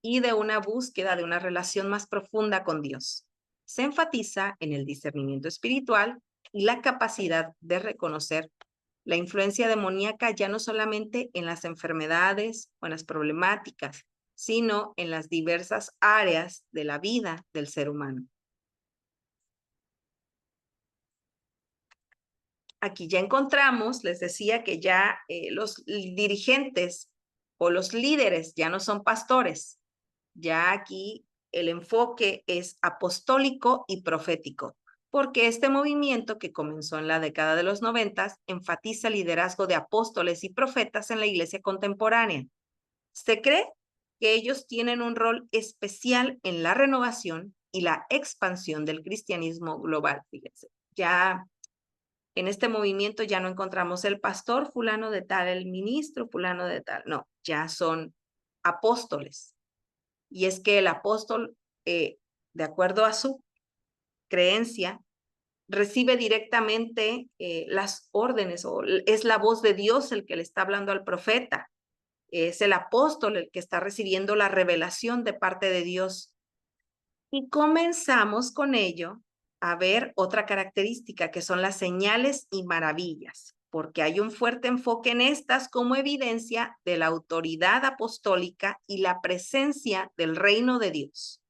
y de una búsqueda de una relación más profunda con Dios. Se enfatiza en el discernimiento espiritual y la capacidad de reconocer la influencia demoníaca ya no solamente en las enfermedades o en las problemáticas, sino en las diversas áreas de la vida del ser humano. Aquí ya encontramos, les decía que ya los dirigentes o los líderes ya no son pastores. Ya aquí el enfoque es apostólico y profético, porque este movimiento que comenzó en la década de los 90 enfatiza el liderazgo de apóstoles y profetas en la iglesia contemporánea. Se cree que ellos tienen un rol especial en la renovación y la expansión del cristianismo global. Fíjense, ya en este movimiento ya no encontramos el pastor fulano de tal, el ministro fulano de tal. No, ya son apóstoles. Y es que el apóstol, de acuerdo a su creencia, recibe directamente las órdenes o es la voz de Dios el que le está hablando al profeta. Es el apóstol el que está recibiendo la revelación de parte de Dios. Y comenzamos con ello a ver otra característica que son las señales y maravillas, porque hay un fuerte enfoque en estas como evidencia de la autoridad apostólica y la presencia del reino de Dios.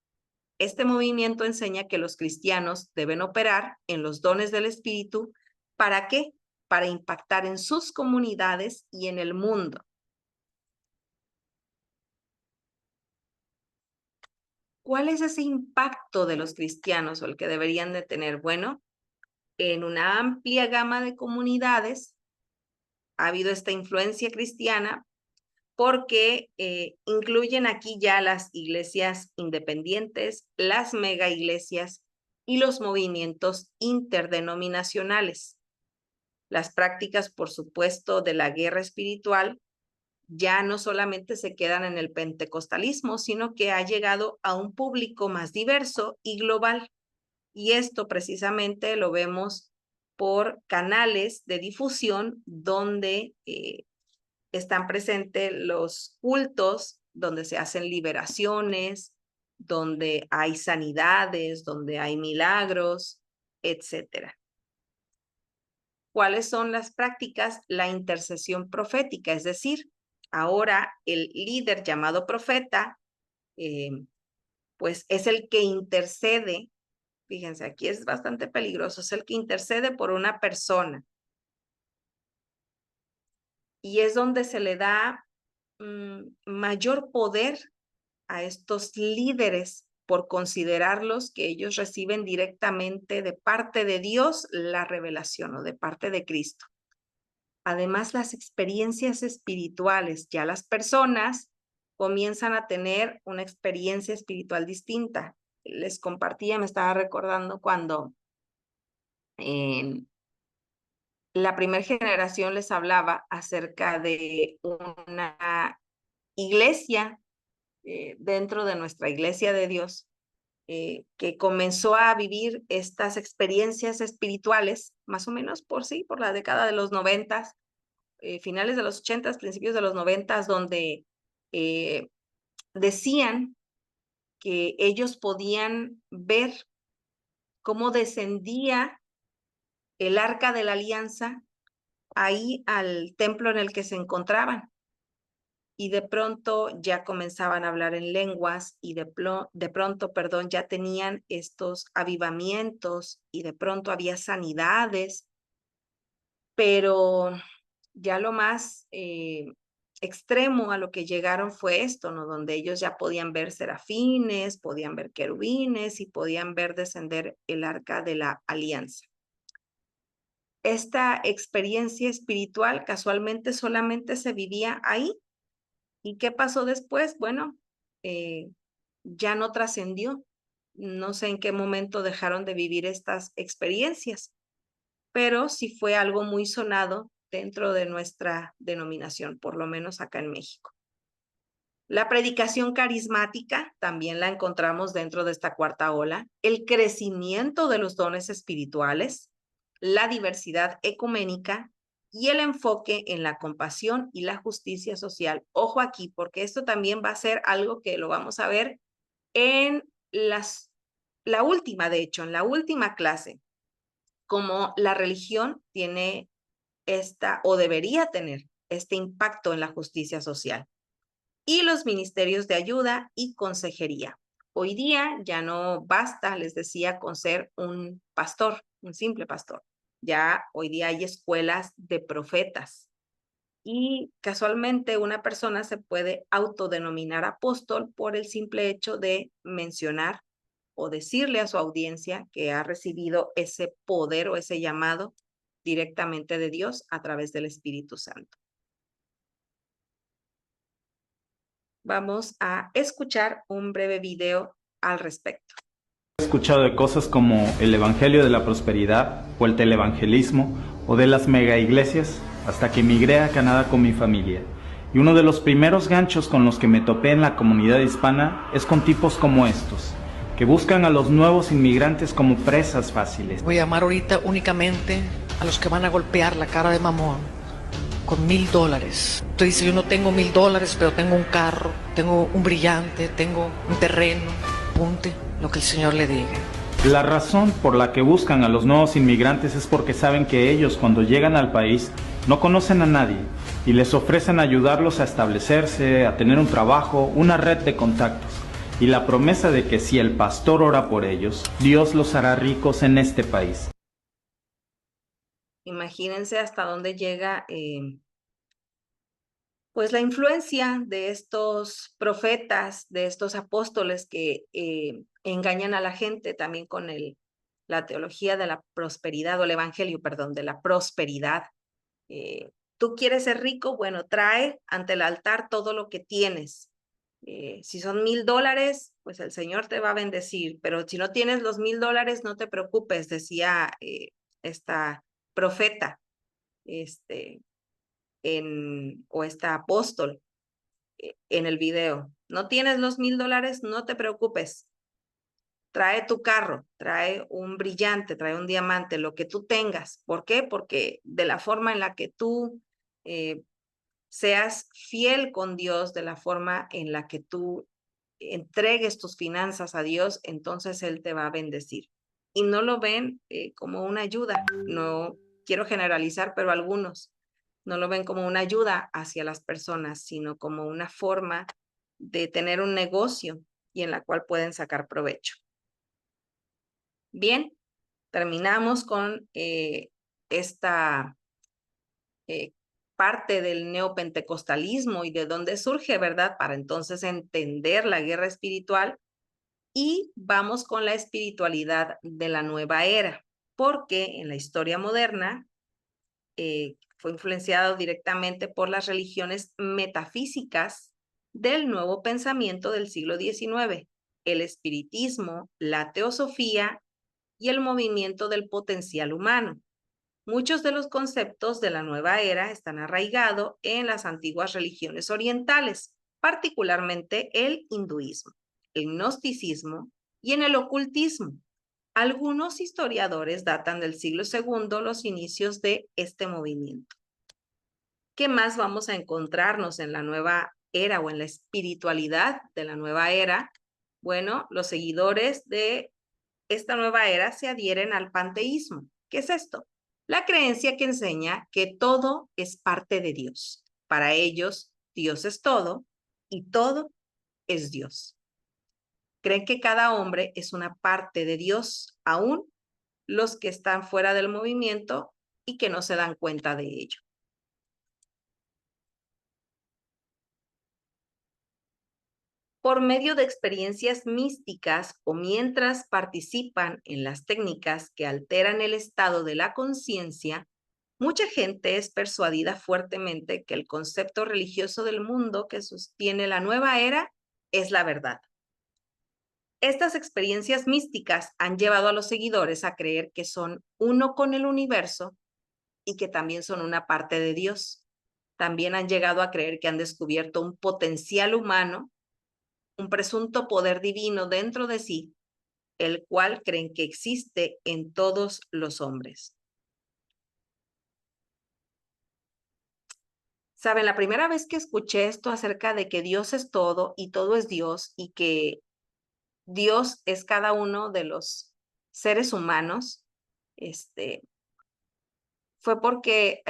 Este movimiento enseña que los cristianos deben operar en los dones del Espíritu. ¿Para qué? Para impactar en sus comunidades y en el mundo. ¿Cuál es ese impacto de los cristianos o el que deberían de tener? Bueno, en una amplia gama de comunidades ha habido esta influencia cristiana porque incluyen aquí ya las iglesias independientes, las mega iglesias y los movimientos interdenominacionales. Las prácticas, por supuesto, de la guerra espiritual ya no solamente se quedan en el pentecostalismo, sino que ha llegado a un público más diverso y global. Y esto precisamente lo vemos por canales de difusión donde están presentes los cultos, donde se hacen liberaciones, donde hay sanidades, donde hay milagros, etcétera. ¿Cuáles son las prácticas? La intercesión profética, es decir, ahora el líder llamado profeta, pues es el que intercede. Fíjense, aquí es bastante peligroso, es el que intercede por una persona. Y es donde se le da mayor poder a estos líderes por considerarlos que ellos reciben directamente de parte de Dios la revelación o de parte de Cristo. Además, las experiencias espirituales, ya las personas comienzan a tener una experiencia espiritual distinta. Les compartía, me estaba recordando cuando la primera generación les hablaba acerca de una iglesia dentro de nuestra iglesia de Dios, que comenzó a vivir estas experiencias espirituales, más o menos por la década de los 90, finales de los 80, principios de los 90, donde decían que ellos podían ver cómo descendía el arca de la alianza ahí al templo en el que se encontraban. Y de pronto ya comenzaban a hablar en lenguas y de pronto, ya tenían estos avivamientos y de pronto había sanidades, pero ya lo más extremo a lo que llegaron fue esto, ¿no? Donde ellos ya podían ver serafines, podían ver querubines y podían ver descender el arca de la alianza. Esta experiencia espiritual casualmente solamente se vivía ahí. ¿Y qué pasó después? Bueno, ya no trascendió. No sé en qué momento dejaron de vivir estas experiencias, pero sí fue algo muy sonado dentro de nuestra denominación, por lo menos acá en México. La predicación carismática también la encontramos dentro de esta cuarta ola. El crecimiento de los dones espirituales, la diversidad ecuménica y el enfoque en la compasión y la justicia social. Ojo aquí, porque esto también va a ser algo que lo vamos a ver en la última clase, como la religión tiene o debería tener este impacto en la justicia social. Y los ministerios de ayuda y consejería. Hoy día ya no basta, les decía, con ser un pastor, un simple pastor. Ya hoy día hay escuelas de profetas. Y casualmente una persona se puede autodenominar apóstol por el simple hecho de mencionar o decirle a su audiencia que ha recibido ese poder o ese llamado directamente de Dios a través del Espíritu Santo. Vamos a escuchar un breve video al respecto. He escuchado de cosas como el Evangelio de la Prosperidad o el televangelismo o de las mega iglesias hasta que emigré a Canadá con mi familia. Y uno de los primeros ganchos con los que me topé en la comunidad hispana es con tipos como estos, que buscan a los nuevos inmigrantes como presas fáciles. Voy a llamar ahorita únicamente a los que van a golpear la cara de mamón con $1,000. Tú dices, yo no tengo $1,000, pero tengo un carro, tengo un brillante, tengo un terreno. Apunte lo que el Señor le diga. La razón por la que buscan a los nuevos inmigrantes es porque saben que ellos, cuando llegan al país, no conocen a nadie y les ofrecen ayudarlos a establecerse, a tener un trabajo, una red de contactos y la promesa de que si el pastor ora por ellos, Dios los hará ricos en este país. Imagínense hasta dónde llega pues la influencia de estos profetas, de estos apóstoles que engañan a la gente también con la teología de la prosperidad, o el evangelio, perdón, de la prosperidad. Tú quieres ser rico, bueno, trae ante el altar todo lo que tienes. Si son $1,000, pues el Señor te va a bendecir, pero si no tienes los $1,000, no te preocupes, decía esta profeta, o esta apóstol en el video. No tienes los $1,000, no te preocupes. Trae tu carro, trae un brillante, trae un diamante, lo que tú tengas. ¿Por qué? Porque de la forma en la que tú seas fiel con Dios, de la forma en la que tú entregues tus finanzas a Dios, entonces Él te va a bendecir. Y no lo ven como una ayuda. No quiero generalizar, pero algunos no lo ven como una ayuda hacia las personas, sino como una forma de tener un negocio y en la cual pueden sacar provecho. Bien, terminamos con esta parte del neopentecostalismo y de dónde surge, ¿verdad? Para entonces entender la guerra espiritual. Y vamos con la espiritualidad de la nueva era, porque en la historia moderna fue influenciado directamente por las religiones metafísicas del nuevo pensamiento del siglo XIX, el espiritismo, la teosofía y el movimiento del potencial humano. Muchos de los conceptos de la nueva era están arraigados en las antiguas religiones orientales, particularmente el hinduismo, el gnosticismo y en el ocultismo. Algunos historiadores datan del siglo II los inicios de este movimiento. ¿Qué más vamos a encontrarnos en la nueva era o en la espiritualidad de la nueva era? Bueno, los seguidores de esta nueva era se adhieren al panteísmo. ¿Qué es esto? La creencia que enseña que todo es parte de Dios. Para ellos, Dios es todo y todo es Dios. Creen que cada hombre es una parte de Dios, aún los que están fuera del movimiento y que no se dan cuenta de ello. Por medio de experiencias místicas o mientras participan en las técnicas que alteran el estado de la conciencia, mucha gente es persuadida fuertemente que el concepto religioso del mundo que sostiene la nueva era es la verdad. Estas experiencias místicas han llevado a los seguidores a creer que son uno con el universo y que también son una parte de Dios. También han llegado a creer que han descubierto un potencial humano, un presunto poder divino dentro de sí, el cual creen que existe en todos los hombres. Saben, la primera vez que escuché esto acerca de que Dios es todo y todo es Dios y que Dios es cada uno de los seres humanos, fue porque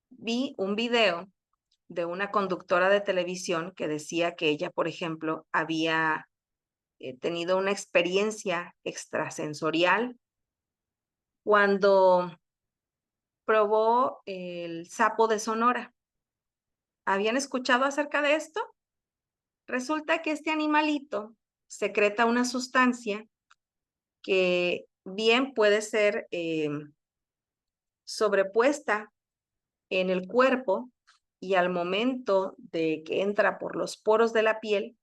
vi un video de una conductora de televisión que decía que ella, por ejemplo, había tenido una experiencia extrasensorial cuando probó el sapo de Sonora. ¿Habían escuchado acerca de esto? Resulta que este animalito secreta una sustancia que bien puede ser sobrepuesta en el cuerpo y al momento de que entra por los poros de la piel,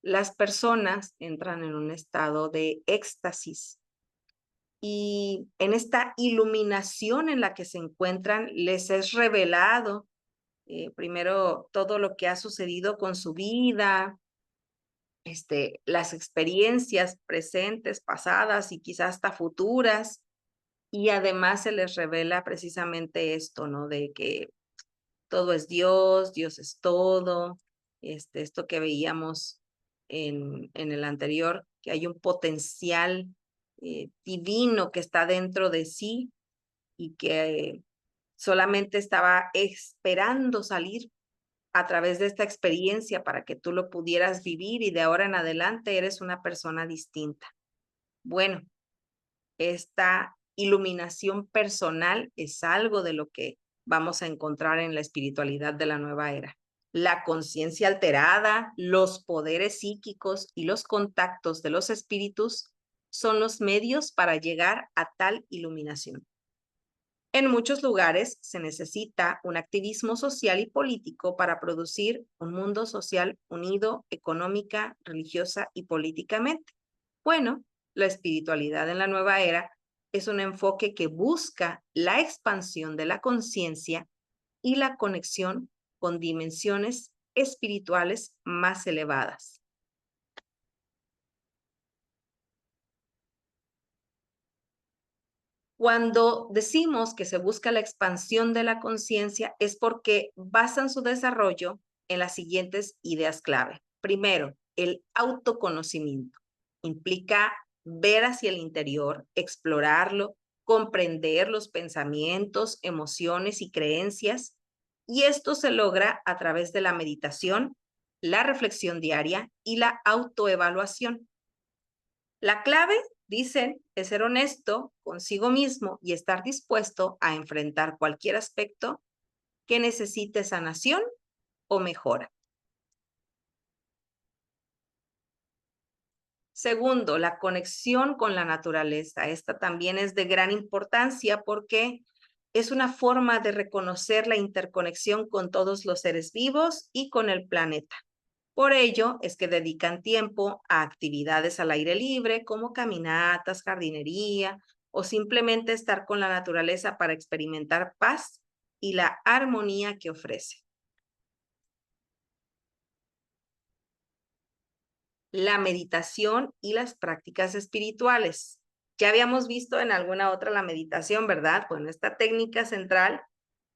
las personas entran en un estado de éxtasis. Y en esta iluminación en la que se encuentran, les es revelado primero todo lo que ha sucedido con su vida, las experiencias presentes, pasadas y quizás hasta futuras. Y además se les revela precisamente esto, ¿no? De que todo es Dios, Dios es todo, esto que veíamos en el anterior, que hay un potencial divino que está dentro de sí y que solamente estaba esperando salir a través de esta experiencia para que tú lo pudieras vivir y de ahora en adelante eres una persona distinta. Bueno, esta iluminación personal es algo de lo que vamos a encontrar en la espiritualidad de la nueva era. La conciencia alterada, los poderes psíquicos y los contactos de los espíritus son los medios para llegar a tal iluminación. En muchos lugares se necesita un activismo social y político para producir un mundo social unido económica, religiosa y políticamente. Bueno, la espiritualidad en la nueva era es un enfoque que busca la expansión de la conciencia y la conexión con dimensiones espirituales más elevadas. Cuando decimos que se busca la expansión de la conciencia es porque basan su desarrollo en las siguientes ideas clave. Primero, el autoconocimiento. Implica ver hacia el interior, explorarlo, comprender los pensamientos, emociones y creencias. Y esto se logra a través de la meditación, la reflexión diaria y la autoevaluación. La clave, dicen, es ser honesto consigo mismo y estar dispuesto a enfrentar cualquier aspecto que necesite sanación o mejora. Segundo, la conexión con la naturaleza. Esta también es de gran importancia porque es una forma de reconocer la interconexión con todos los seres vivos y con el planeta. Por ello es que dedican tiempo a actividades al aire libre como caminatas, jardinería o simplemente estar con la naturaleza para experimentar paz y la armonía que ofrece. La meditación y las prácticas espirituales. Ya habíamos visto en alguna otra la meditación, ¿verdad? Bueno, esta técnica central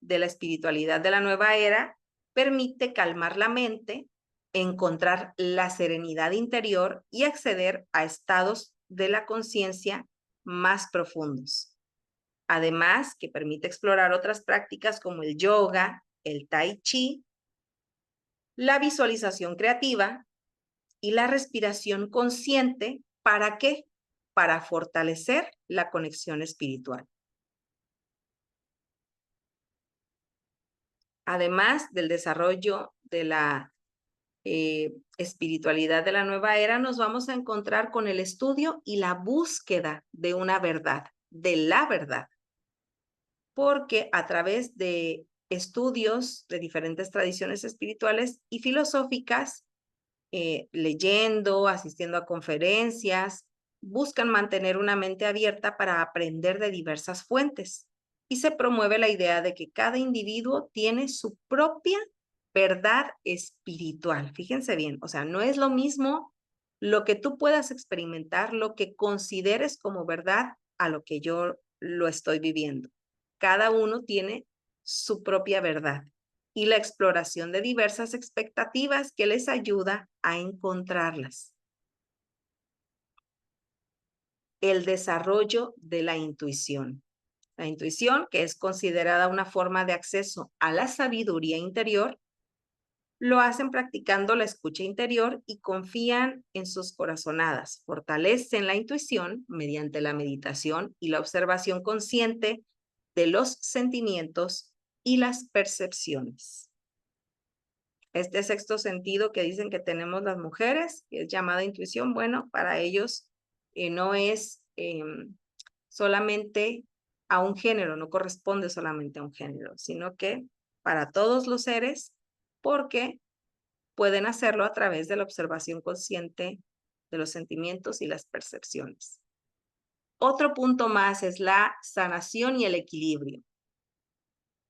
de la espiritualidad de la nueva era permite calmar la mente, encontrar la serenidad interior y acceder a estados de la conciencia más profundos. Además, que permite explorar otras prácticas como el yoga, el tai chi, la visualización creativa y la respiración consciente. ¿Para qué? Para fortalecer la conexión espiritual. Además del desarrollo de la espiritualidad de la nueva era, nos vamos a encontrar con el estudio y la búsqueda de una verdad, de la verdad. Porque a través de estudios de diferentes tradiciones espirituales y filosóficas, leyendo, asistiendo a conferencias, buscan mantener una mente abierta para aprender de diversas fuentes. Y se promueve la idea de que cada individuo tiene su propia verdad espiritual. Fíjense bien, o sea, no es lo mismo lo que tú puedas experimentar, lo que consideres como verdad a lo que yo lo estoy viviendo. Cada uno tiene su propia verdad y la exploración de diversas expectativas que les ayuda a encontrarlas. El desarrollo de la intuición. La intuición, que es considerada una forma de acceso a la sabiduría interior, lo hacen practicando la escucha interior y confían en sus corazonadas. Fortalecen la intuición mediante la meditación y la observación consciente de los sentimientos y las percepciones. Este sexto sentido que dicen que tenemos las mujeres, que es llamada intuición, bueno, para ellos no es solamente a un género, no corresponde solamente a un género, sino que para todos los seres, porque pueden hacerlo a través de la observación consciente de los sentimientos y las percepciones. Otro punto más es la sanación y el equilibrio.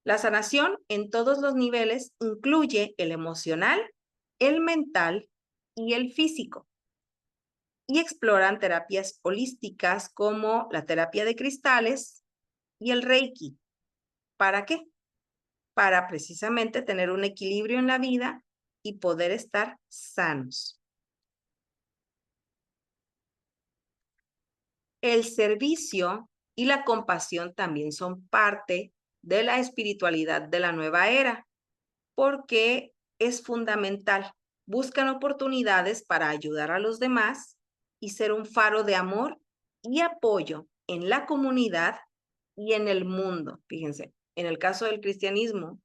La sanación en todos los niveles incluye el emocional, el mental y el físico. Y exploran terapias holísticas como la terapia de cristales y el Reiki. ¿Para qué? Para precisamente tener un equilibrio en la vida y poder estar sanos. El servicio y la compasión también son parte de la espiritualidad de la nueva era, porque es fundamental. Buscan oportunidades para ayudar a los demás y ser un faro de amor y apoyo en la comunidad y en el mundo. Fíjense, en el caso del cristianismo,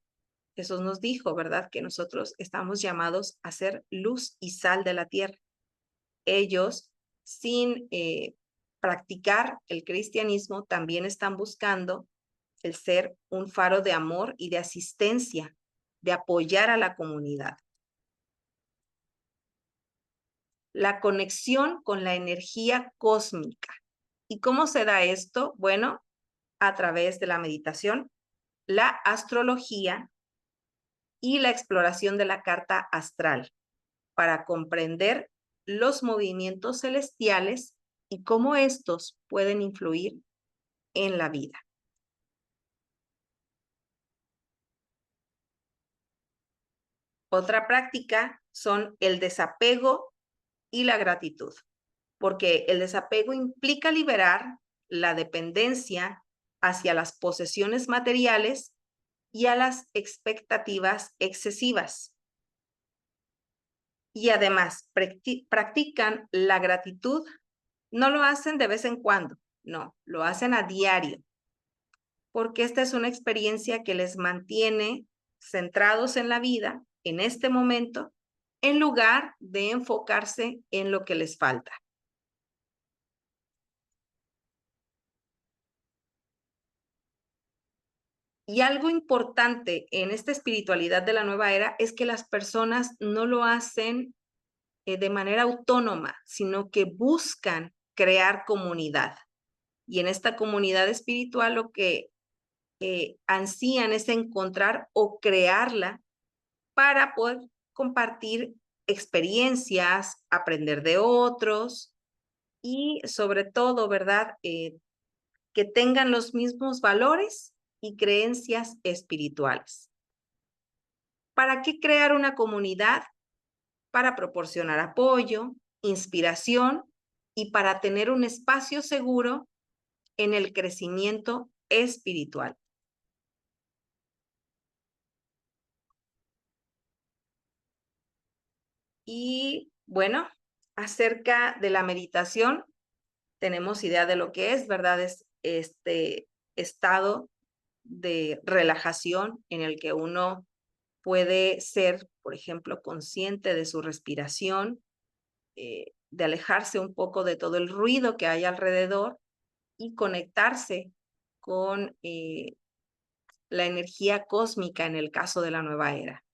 Jesús nos dijo, ¿verdad?, que nosotros estamos llamados a ser luz y sal de la tierra. Ellos, sin practicar el cristianismo, también están buscando el ser un faro de amor y de asistencia, de apoyar a la comunidad. La conexión con la energía cósmica. ¿Y cómo se da esto? Bueno, a través de la meditación, la astrología y la exploración de la carta astral para comprender los movimientos celestiales y cómo estos pueden influir en la vida. Otra práctica son el desapego y la gratitud, porque el desapego implica liberar la dependencia hacia las posesiones materiales y a las expectativas excesivas. Y además practican la gratitud, no lo hacen de vez en cuando, no, lo hacen a diario, porque esta es una experiencia que les mantiene centrados en la vida, en este momento, en lugar de enfocarse en lo que les falta. Y algo importante en esta espiritualidad de la nueva era es que las personas no lo hacen de manera autónoma, sino que buscan crear comunidad. Y en esta comunidad espiritual lo que ansían es encontrar o crearla para poder compartir experiencias, aprender de otros y sobre todo, ¿verdad? Que tengan los mismos valores y creencias espirituales. ¿Para qué crear una comunidad? Para proporcionar apoyo, inspiración y para tener un espacio seguro en el crecimiento espiritual. Y bueno, acerca de la meditación, tenemos idea de lo que es, ¿verdad? Es este estado de relajación en el que uno puede ser, por ejemplo, consciente de su respiración, de alejarse un poco de todo el ruido que hay alrededor y conectarse con la energía cósmica en el caso de la nueva era.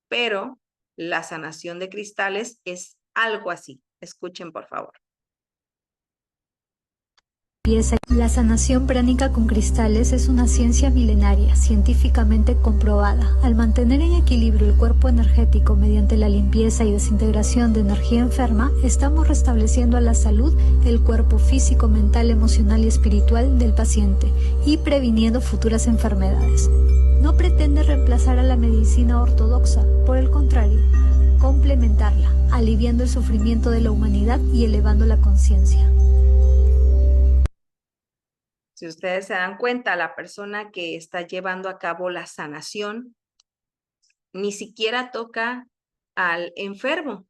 Pero la sanación de cristales es algo así. Escuchen, por favor. La sanación pránica con cristales es una ciencia milenaria, científicamente comprobada. Al mantener en equilibrio el cuerpo energético mediante la limpieza y desintegración de energía enferma, estamos restableciendo a la salud el cuerpo físico, mental, emocional y espiritual del paciente y previniendo futuras enfermedades. No pretende reemplazar a la medicina ortodoxa, por el contrario, complementarla, aliviando el sufrimiento de la humanidad y elevando la conciencia. Si ustedes se dan cuenta, la persona que está llevando a cabo la sanación ni siquiera toca al enfermo,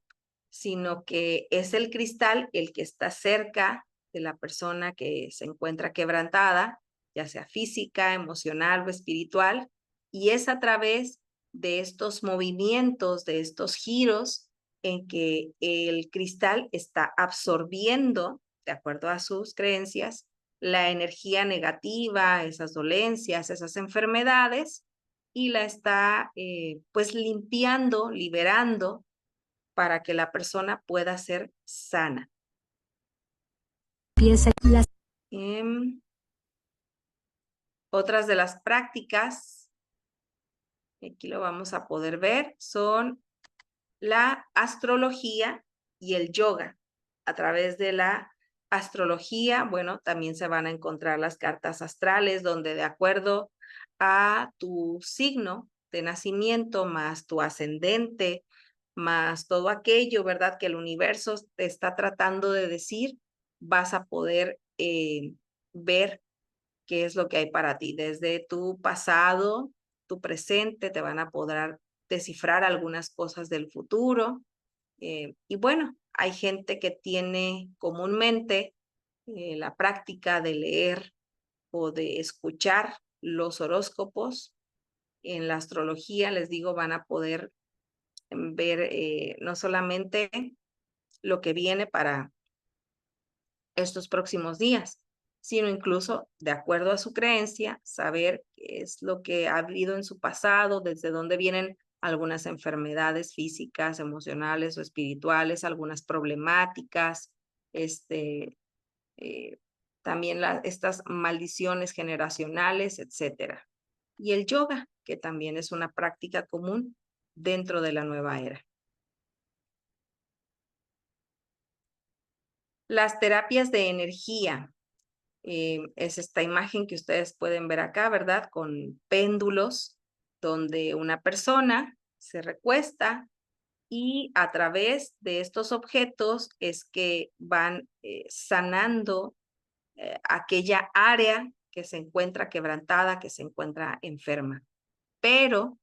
sino que es el cristal el que está cerca de la persona que se encuentra quebrantada, ya sea física, emocional o espiritual, y es a través de estos movimientos, de estos giros, en que el cristal está absorbiendo, de acuerdo a sus creencias, la energía negativa, esas dolencias, esas enfermedades, y la está pues limpiando, liberando para que la persona pueda ser sana. Otras de las prácticas, aquí lo vamos a poder ver, son la astrología y el yoga. A través de la astrología, bueno, también se van a encontrar las cartas astrales, donde de acuerdo a tu signo de nacimiento, más tu ascendente, más todo aquello, ¿verdad? Que el universo te está tratando de decir, vas a poder ver qué es lo que hay para ti. Desde tu pasado, tu presente, te van a poder descifrar algunas cosas del futuro. Y bueno, hay gente que tiene comúnmente la práctica de leer o de escuchar los horóscopos. En la astrología, les digo, van a poder ver no solamente lo que viene para estos próximos días, sino incluso, de acuerdo a su creencia, saber qué es lo que ha habido en su pasado, desde dónde vienen algunas enfermedades físicas, emocionales o espirituales, algunas problemáticas, también estas maldiciones generacionales, etcétera. Y el yoga, que también es una práctica común dentro de la nueva era. Las terapias de energía. Es esta imagen que ustedes pueden ver acá, ¿verdad? Con péndulos, donde una persona se recuesta y a través de estos objetos es que van sanando aquella área que se encuentra quebrantada, que se encuentra enferma. Pero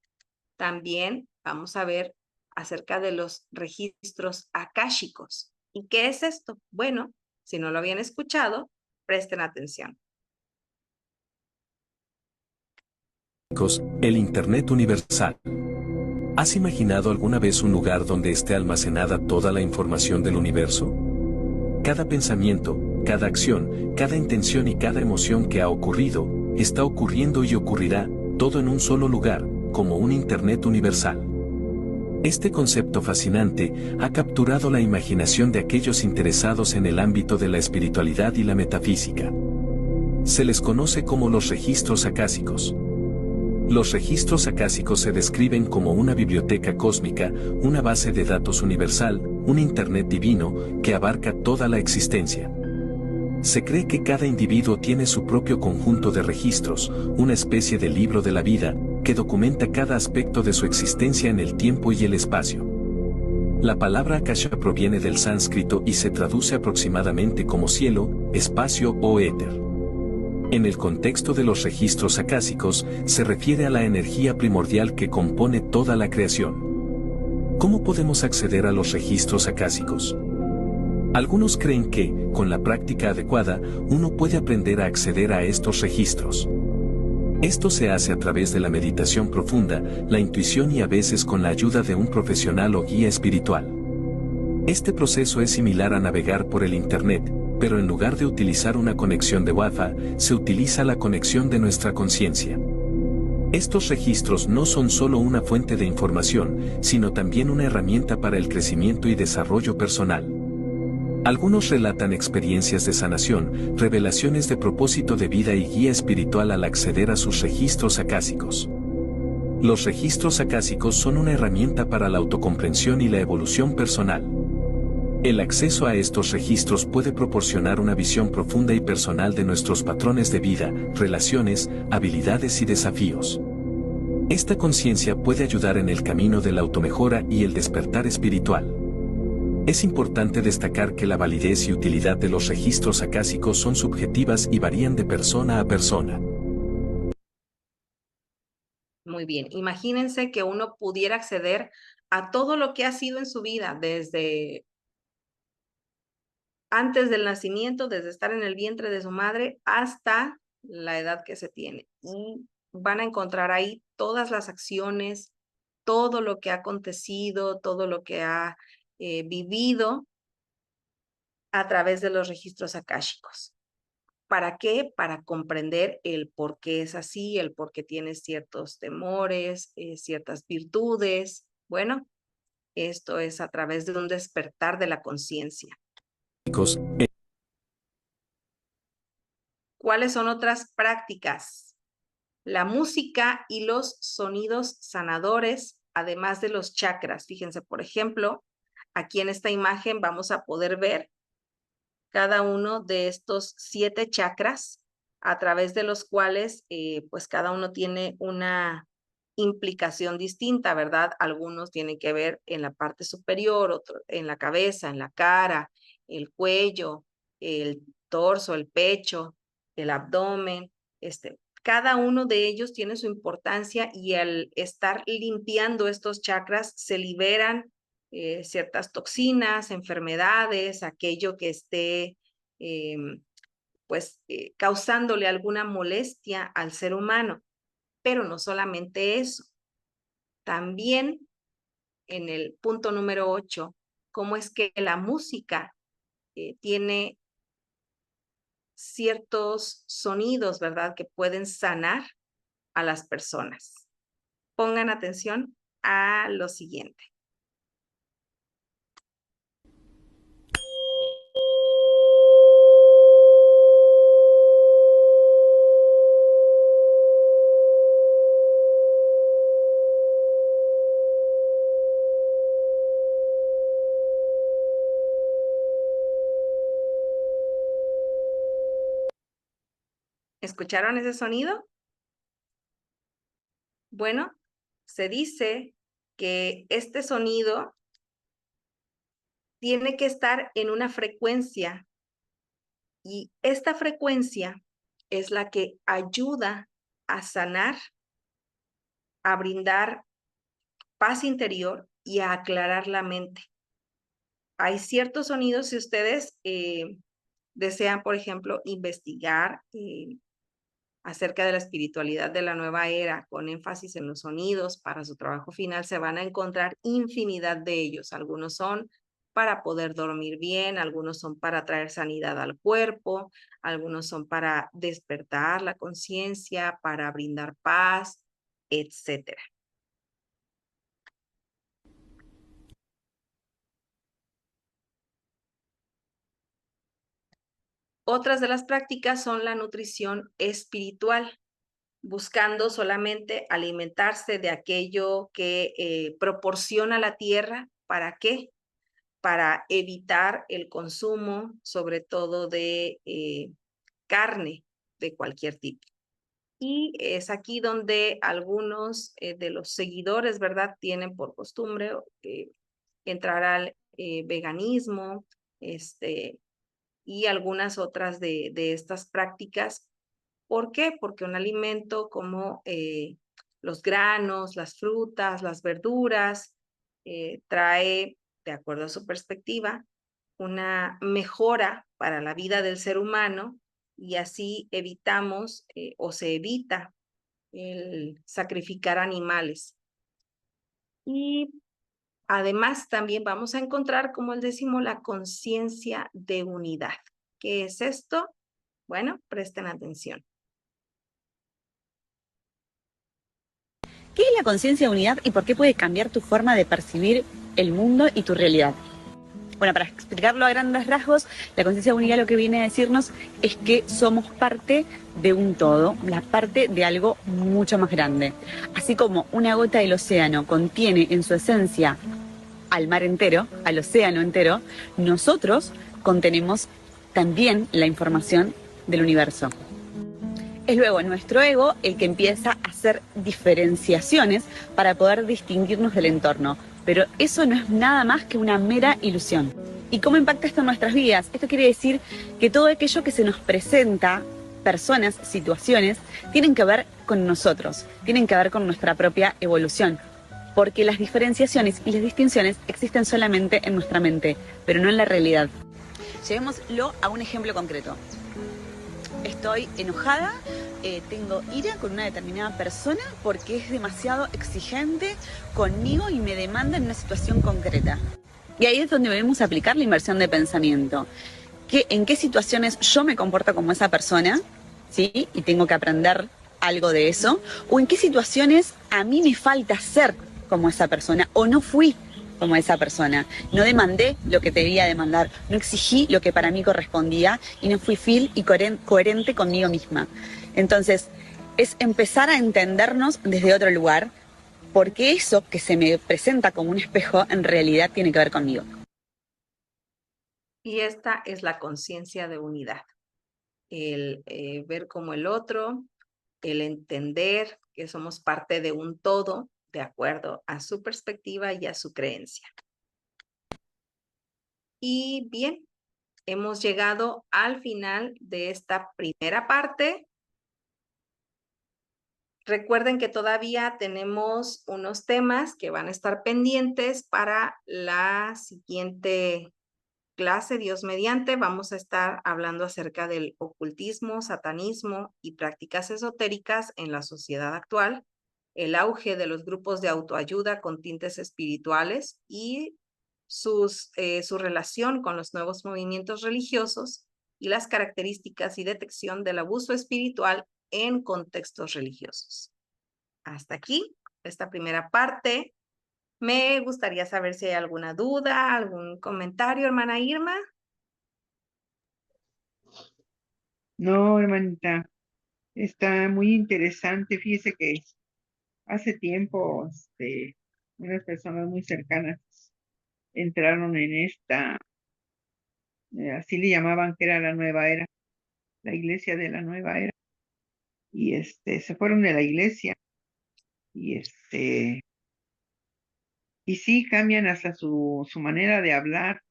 también vamos a ver acerca de los registros akáshicos. ¿Y qué es esto? Bueno, si no lo habían escuchado, presten atención. El Internet universal. ¿Has imaginado alguna vez un lugar donde esté almacenada toda la información del universo? Cada pensamiento, cada acción, cada intención y cada emoción que ha ocurrido, está ocurriendo y ocurrirá, todo en un solo lugar, como un Internet universal. Este concepto fascinante ha capturado la imaginación de aquellos interesados en el ámbito de la espiritualidad y la metafísica. Se les conoce como los registros acásicos. Los registros acásicos se describen como una biblioteca cósmica, una base de datos universal, un Internet divino, que abarca toda la existencia. Se cree que cada individuo tiene su propio conjunto de registros, una especie de libro de la vida, que documenta cada aspecto de su existencia en el tiempo y el espacio. La palabra Akasha proviene del sánscrito y se traduce aproximadamente como cielo, espacio o éter. En el contexto de los registros acásicos, se refiere a la energía primordial que compone toda la creación. ¿Cómo podemos acceder a los registros acásicos? Algunos creen que, con la práctica adecuada, uno puede aprender a acceder a estos registros. Esto se hace a través de la meditación profunda, la intuición y a veces con la ayuda de un profesional o guía espiritual. Este proceso es similar a navegar por el Internet, pero en lugar de utilizar una conexión de Wi-Fi, se utiliza la conexión de nuestra conciencia. Estos registros no son solo una fuente de información, sino también una herramienta para el crecimiento y desarrollo personal. Algunos relatan experiencias de sanación, revelaciones de propósito de vida y guía espiritual al acceder a sus registros acásicos. Los registros acásicos son una herramienta para la autocomprensión y la evolución personal. El acceso a estos registros puede proporcionar una visión profunda y personal de nuestros patrones de vida, relaciones, habilidades y desafíos. Esta conciencia puede ayudar en el camino de la automejora y el despertar espiritual. Es importante destacar que la validez y utilidad de los registros acásicos son subjetivas y varían de persona a persona. Muy bien, imagínense que uno pudiera acceder a todo lo que ha sido en su vida, desde antes del nacimiento, desde estar en el vientre de su madre hasta la edad que se tiene. Y van a encontrar ahí todas las acciones, todo lo que ha acontecido, todo lo que ha vivido a través de los registros akáshicos. ¿Para qué? Para comprender el por qué es así, el por qué tienes ciertos temores, ciertas virtudes. Bueno, esto es a través de un despertar de la conciencia. ¿Cuáles son otras prácticas? La música y los sonidos sanadores, además de los chakras. Fíjense, por ejemplo, aquí en esta imagen vamos a poder ver cada uno de estos 7 chakras, a través de los cuales, pues cada uno tiene una implicación distinta, ¿verdad? Algunos tienen que ver en la parte superior, otros en la cabeza, en la cara, el cuello, el torso, el pecho, el abdomen. Cada uno de ellos tiene su importancia y al estar limpiando estos chakras se liberan ciertas toxinas, enfermedades, aquello que esté causándole alguna molestia al ser humano. Pero no solamente eso, también en el punto número 8, cómo es que la música tiene ciertos sonidos, ¿verdad?, que pueden sanar a las personas. Pongan atención a lo siguiente. ¿Escucharon ese sonido? Bueno, se dice que este sonido tiene que estar en una frecuencia y esta frecuencia es la que ayuda a sanar, a brindar paz interior y a aclarar la mente. Hay ciertos sonidos, si ustedes desean, por ejemplo, investigar acerca de la espiritualidad de la nueva era, con énfasis en los sonidos para su trabajo final, se van a encontrar infinidad de ellos. Algunos son para poder dormir bien, algunos son para traer sanidad al cuerpo, algunos son para despertar la conciencia, para brindar paz, etcétera. Otras de las prácticas son la nutrición espiritual, buscando solamente alimentarse de aquello que proporciona la tierra. ¿Para qué? Para evitar el consumo, sobre todo de carne de cualquier tipo. Y es aquí donde algunos de los seguidores, ¿verdad?, tienen por costumbre entrar al veganismo, y algunas otras de estas prácticas. ¿Por qué? Porque un alimento como los granos, las frutas, las verduras, trae, de acuerdo a su perspectiva, una mejora para la vida del ser humano y así evitamos o se evita el sacrificar animales. Y además también vamos a encontrar, como el décimo, la conciencia de unidad. ¿Qué es esto? Bueno, presten atención. ¿Qué es la conciencia de unidad y por qué puede cambiar tu forma de percibir el mundo y tu realidad? Bueno, para explicarlo a grandes rasgos, la conciencia de unidad lo que viene a decirnos es que somos parte de un todo, la parte de algo mucho más grande. Así como una gota del océano contiene en su esencia al mar entero, al océano entero, nosotros contenemos también la información del universo. Es luego nuestro ego el que empieza a hacer diferenciaciones para poder distinguirnos del entorno. Pero eso no es nada más que una mera ilusión. ¿Y cómo impacta esto en nuestras vidas? Esto quiere decir que todo aquello que se nos presenta, personas, situaciones, tienen que ver con nosotros, tienen que ver con nuestra propia evolución. Porque las diferenciaciones y las distinciones existen solamente en nuestra mente, pero no en la realidad. Llevémoslo a un ejemplo concreto. Estoy enojada, tengo ira con una determinada persona porque es demasiado exigente conmigo y me demanda en una situación concreta. Y ahí es donde debemos aplicar la inversión de pensamiento. ¿En qué situaciones yo me comporto como esa persona? ¿Sí? Y tengo que aprender algo de eso. ¿O en qué situaciones a mí me falta ser como esa persona o no fui como esa persona? No demandé lo que debía demandar, no exigí lo que para mí correspondía y no fui fiel y coherente conmigo misma. Entonces, es empezar a entendernos desde otro lugar, porque eso que se me presenta como un espejo en realidad tiene que ver conmigo. Y esta es la conciencia de unidad. El ver como el otro, el entender que somos parte de un todo, de acuerdo a su perspectiva y a su creencia. Y bien, hemos llegado al final de esta primera parte. Recuerden que todavía tenemos unos temas que van a estar pendientes para la siguiente clase, Dios mediante. Vamos a estar hablando acerca del ocultismo, satanismo y prácticas esotéricas en la sociedad actual, el auge de los grupos de autoayuda con tintes espirituales y su relación con los nuevos movimientos religiosos y las características y detección del abuso espiritual en contextos religiosos. Hasta aquí esta primera parte. Me gustaría saber si hay alguna duda, algún comentario, hermana Irma. No, hermanita, está muy interesante. Fíjese que hace tiempo, unas personas muy cercanas entraron en esta, así le llamaban, que era la nueva era, la iglesia de la nueva era. Y se fueron de la iglesia y y sí cambian hasta su manera de hablar.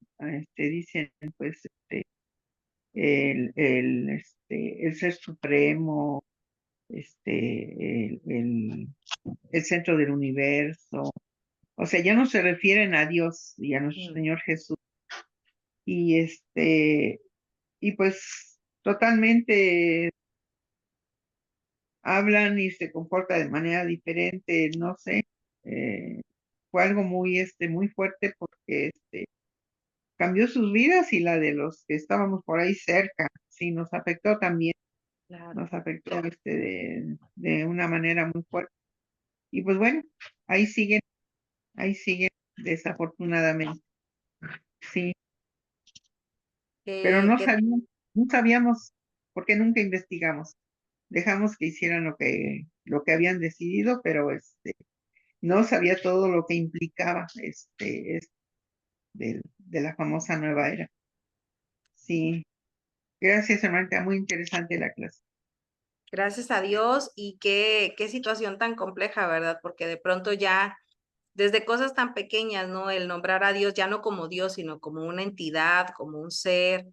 Dicen, pues, el ser supremo, el centro del universo. O sea, ya no se refieren a Dios y a nuestro Señor Jesús. Y y pues totalmente hablan y se comporta de manera diferente, no sé. Fue algo muy, muy fuerte porque cambió sus vidas y la de los que estábamos por ahí cerca. Sí, nos afectó también, Claro. nos afectó de una manera muy fuerte. Y pues bueno, ahí siguen, desafortunadamente. Sí, pero Que no sabíamos, porque nunca investigamos. Dejamos que hicieran lo que habían decidido, pero no sabía todo lo que implicaba de la famosa nueva era. Sí, gracias, hermanita, muy interesante la clase. Gracias a Dios y qué situación tan compleja, ¿verdad? Porque de pronto ya, desde cosas tan pequeñas, ¿no? El nombrar a Dios ya no como Dios, sino como una entidad, como un ser,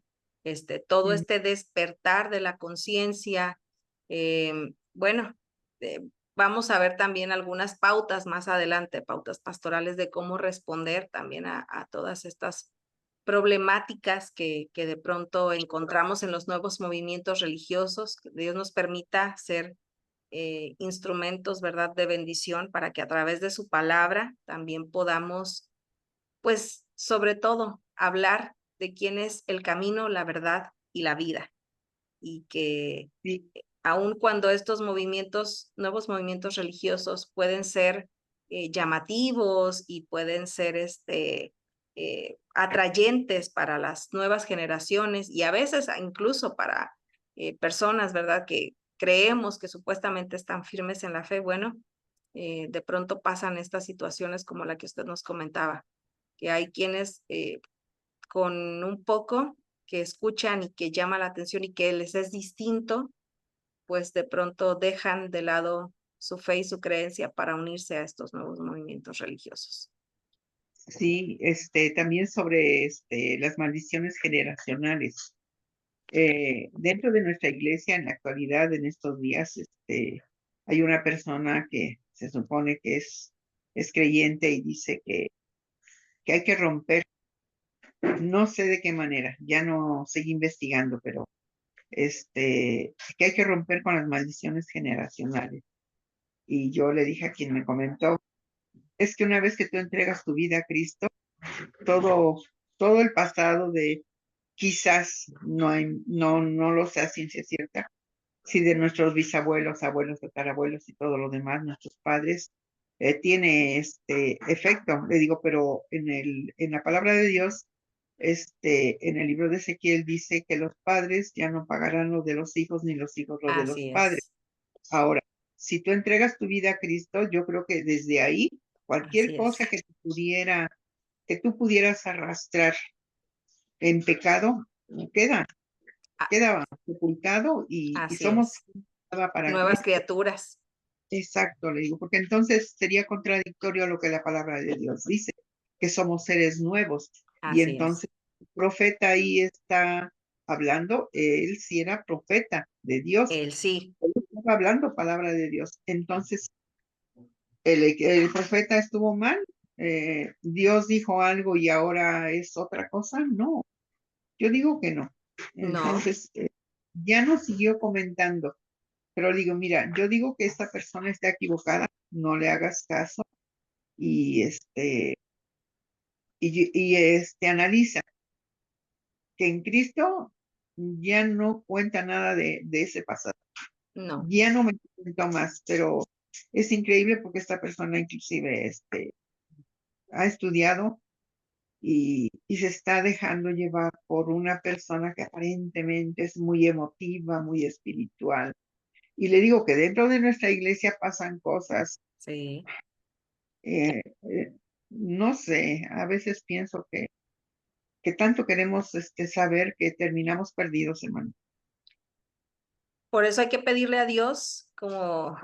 todo este despertar de la conciencia. Bueno, vamos a ver también algunas pautas más adelante, pautas pastorales de cómo responder también a todas estas problemáticas que de pronto encontramos en los nuevos movimientos religiosos. Que Dios nos permita ser instrumentos, ¿verdad?, de bendición para que a través de su palabra también podamos, pues, sobre todo, hablar de quién es el camino, la verdad y la vida. Y que aun cuando estos movimientos, nuevos movimientos religiosos pueden ser llamativos y pueden ser atrayentes para las nuevas generaciones y a veces incluso para personas, ¿verdad?, que creemos que supuestamente están firmes en la fe, bueno, de pronto pasan estas situaciones como la que usted nos comentaba, que hay quienes con un poco que escuchan y que llama la atención y que les es distinto, pues de pronto dejan de lado su fe y su creencia para unirse a estos nuevos movimientos religiosos. Sí, también sobre las maldiciones generacionales. Dentro de nuestra iglesia, en la actualidad, en estos días, hay una persona que se supone que es creyente y dice que hay que romper, no sé de qué manera, ya no seguí investigando, pero que hay que romper con las maldiciones generacionales. Y yo le dije a quien me comentó, es que una vez que tú entregas tu vida a Cristo, todo el pasado de quizás no lo sé a ciencia cierta, si de nuestros bisabuelos, abuelos, tatarabuelos y todo lo demás, nuestros padres, tiene este efecto. Le digo, pero en la palabra de Dios, en el libro de Ezequiel dice que los padres ya no pagarán lo de los hijos, ni los hijos lo de los Así padres. es. Ahora, si tú entregas tu vida a Cristo, yo creo que desde ahí, cualquier Así cosa es. que tú pudieras arrastrar en pecado, queda sepultado y Así somos es. para Nuevas Cristo. criaturas. Exacto, le digo, porque entonces sería contradictorio a lo que la palabra de Dios dice, que somos seres nuevos. Y Así es. entonces el profeta ahí está hablando, él sí era profeta de Dios, Él sí. él estaba hablando palabra de Dios. Entonces, el profeta estuvo mal, Dios dijo algo y ahora es otra cosa. No, yo digo que no. No. Entonces, ya no siguió comentando, pero digo, mira, yo digo que esta persona está equivocada, no le hagas caso y analiza que en Cristo ya no cuenta nada de ese pasado. No. Ya no me cuento más, pero es increíble porque esta persona inclusive ha estudiado y se está dejando llevar por una persona que aparentemente es muy emotiva, muy espiritual. Y le digo que dentro de nuestra iglesia pasan cosas, Sí. No sé, a veces pienso que tanto queremos saber que terminamos perdidos, hermano. Por eso hay que pedirle a Dios, como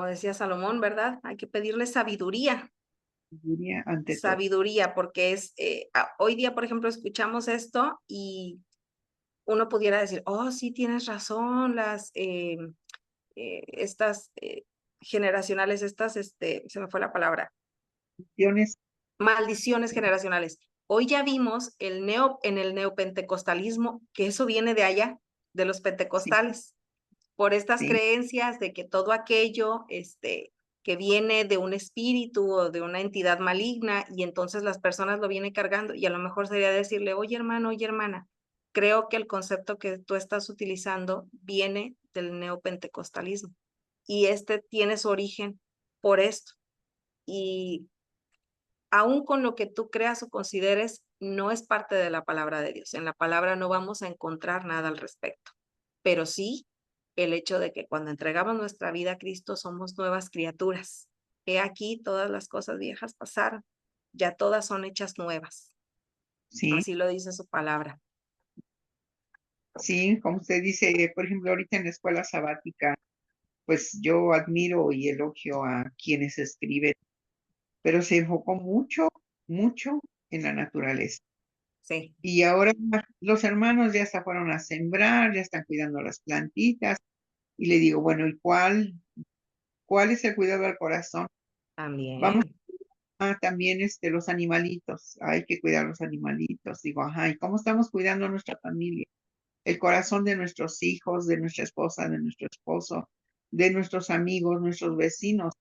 decía Salomón, ¿verdad? Hay que pedirle sabiduría. Diría ante todo. Sabiduría, porque hoy día, por ejemplo, escuchamos esto y uno pudiera decir, oh, sí, tienes razón, estas generacionales, se me fue la palabra, maldiciones generacionales. Hoy ya vimos en el neopentecostalismo que eso viene de allá, de los Sí, pentecostales, por estas sí, creencias de que todo aquello, que viene de un espíritu o de una entidad maligna y entonces las personas lo vienen cargando y a lo mejor sería decirle, oye hermano, oye hermana, creo que el concepto que tú estás utilizando viene del neopentecostalismo y tiene su origen por esto. Y aún con lo que tú creas o consideres, no es parte de la palabra de Dios. En la palabra no vamos a encontrar nada al respecto, pero sí el hecho de que cuando entregamos nuestra vida a Cristo somos nuevas criaturas. He aquí todas las cosas viejas pasaron, ya todas son hechas nuevas. sí, Así lo dice su palabra. sí, como usted dice, por ejemplo, ahorita en la escuela sabática, pues yo admiro y elogio a quienes escriben, pero se enfocó mucho, mucho en la naturaleza. Sí, Y ahora los hermanos ya se fueron a sembrar, ya están cuidando las plantitas, y le digo, bueno, ¿y cuál es el cuidado al corazón? Vamos también. también los animalitos, hay que cuidar los animalitos. Digo, ajá, ¿y cómo estamos cuidando a nuestra familia? El corazón de nuestros hijos, de nuestra esposa, de nuestro esposo, de nuestros amigos, nuestros vecinos.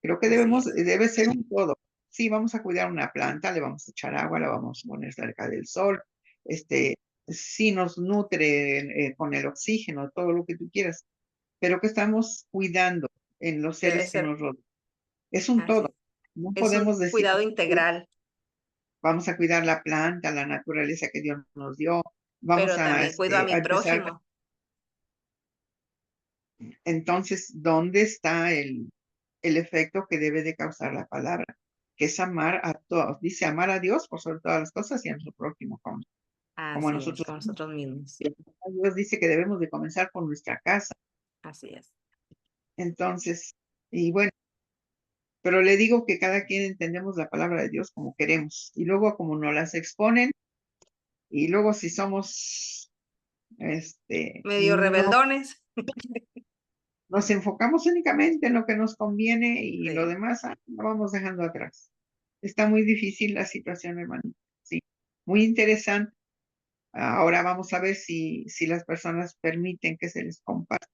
Creo que Así es. debe ser un todo. Sí, vamos a cuidar una planta, le vamos a echar agua, la vamos a poner cerca del sol. Sí nos nutre con el oxígeno, todo lo que tú quieras, pero que estamos cuidando en los Debe seres que ser nos rodean. Es un así. todo. No Es un podemos decir, cuidado integral, vamos a cuidar la planta, la naturaleza que Dios nos dio, vamos pero también cuido a a mi empezar. prójimo. Entonces, ¿dónde está el efecto que debe de causar la palabra? Que es amar a todos. Dice amar a Dios por sobre todas las cosas y a nuestro prójimo como a Así es, nosotros con mismos. nosotros mismos. Dios dice que debemos de comenzar por nuestra casa. Así es. Entonces, y bueno, pero le digo que cada quien entendemos la palabra de Dios como queremos. Y luego como nos las exponen, y luego si somos, Medio no rebeldones. nos enfocamos únicamente en lo que nos conviene y lo Sí. demás lo vamos dejando atrás. Está muy difícil la situación, hermano. Sí, muy interesante. Ahora vamos a ver si las personas permiten que se les comparta.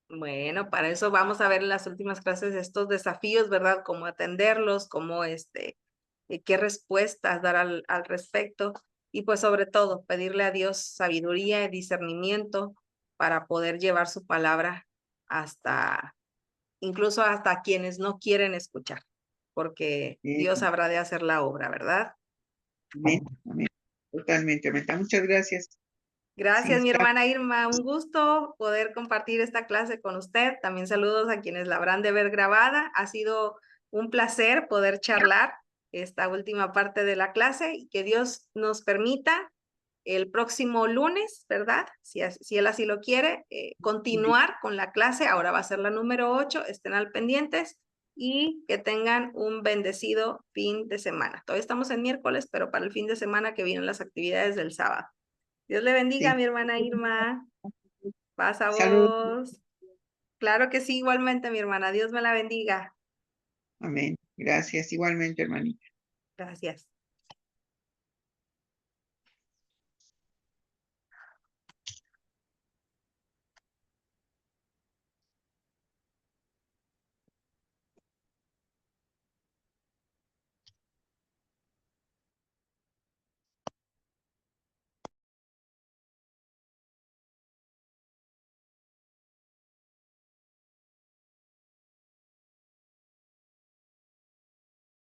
Bueno, para eso vamos a ver en las últimas clases estos desafíos, ¿verdad? Cómo atenderlos, cómo qué respuestas dar al respecto y pues sobre todo pedirle a Dios sabiduría y discernimiento para poder llevar su palabra incluso hasta quienes no quieren escuchar, porque Eh, Dios habrá de hacer la obra, ¿verdad? amén, amén. Totalmente, amén. Muchas gracias. Sí, Gracias, mi está. hermana Irma. Un gusto poder compartir esta clase con usted. También saludos a quienes la habrán de ver grabada. Ha sido un placer poder charlar esta última parte de la clase y que Dios nos permita el próximo lunes, ¿verdad? Si Él así lo quiere, continuar con la clase. Ahora va a ser la número 8. Estén al pendientes y que tengan un bendecido fin de semana. Todavía estamos en miércoles, pero para el fin de semana que vienen las actividades del sábado. Dios le bendiga, Sí. mi hermana Irma. Paz a Saludos. vos. Claro que sí, igualmente, mi hermana. Dios me la bendiga. Amén. Gracias. Igualmente, hermanita. Gracias.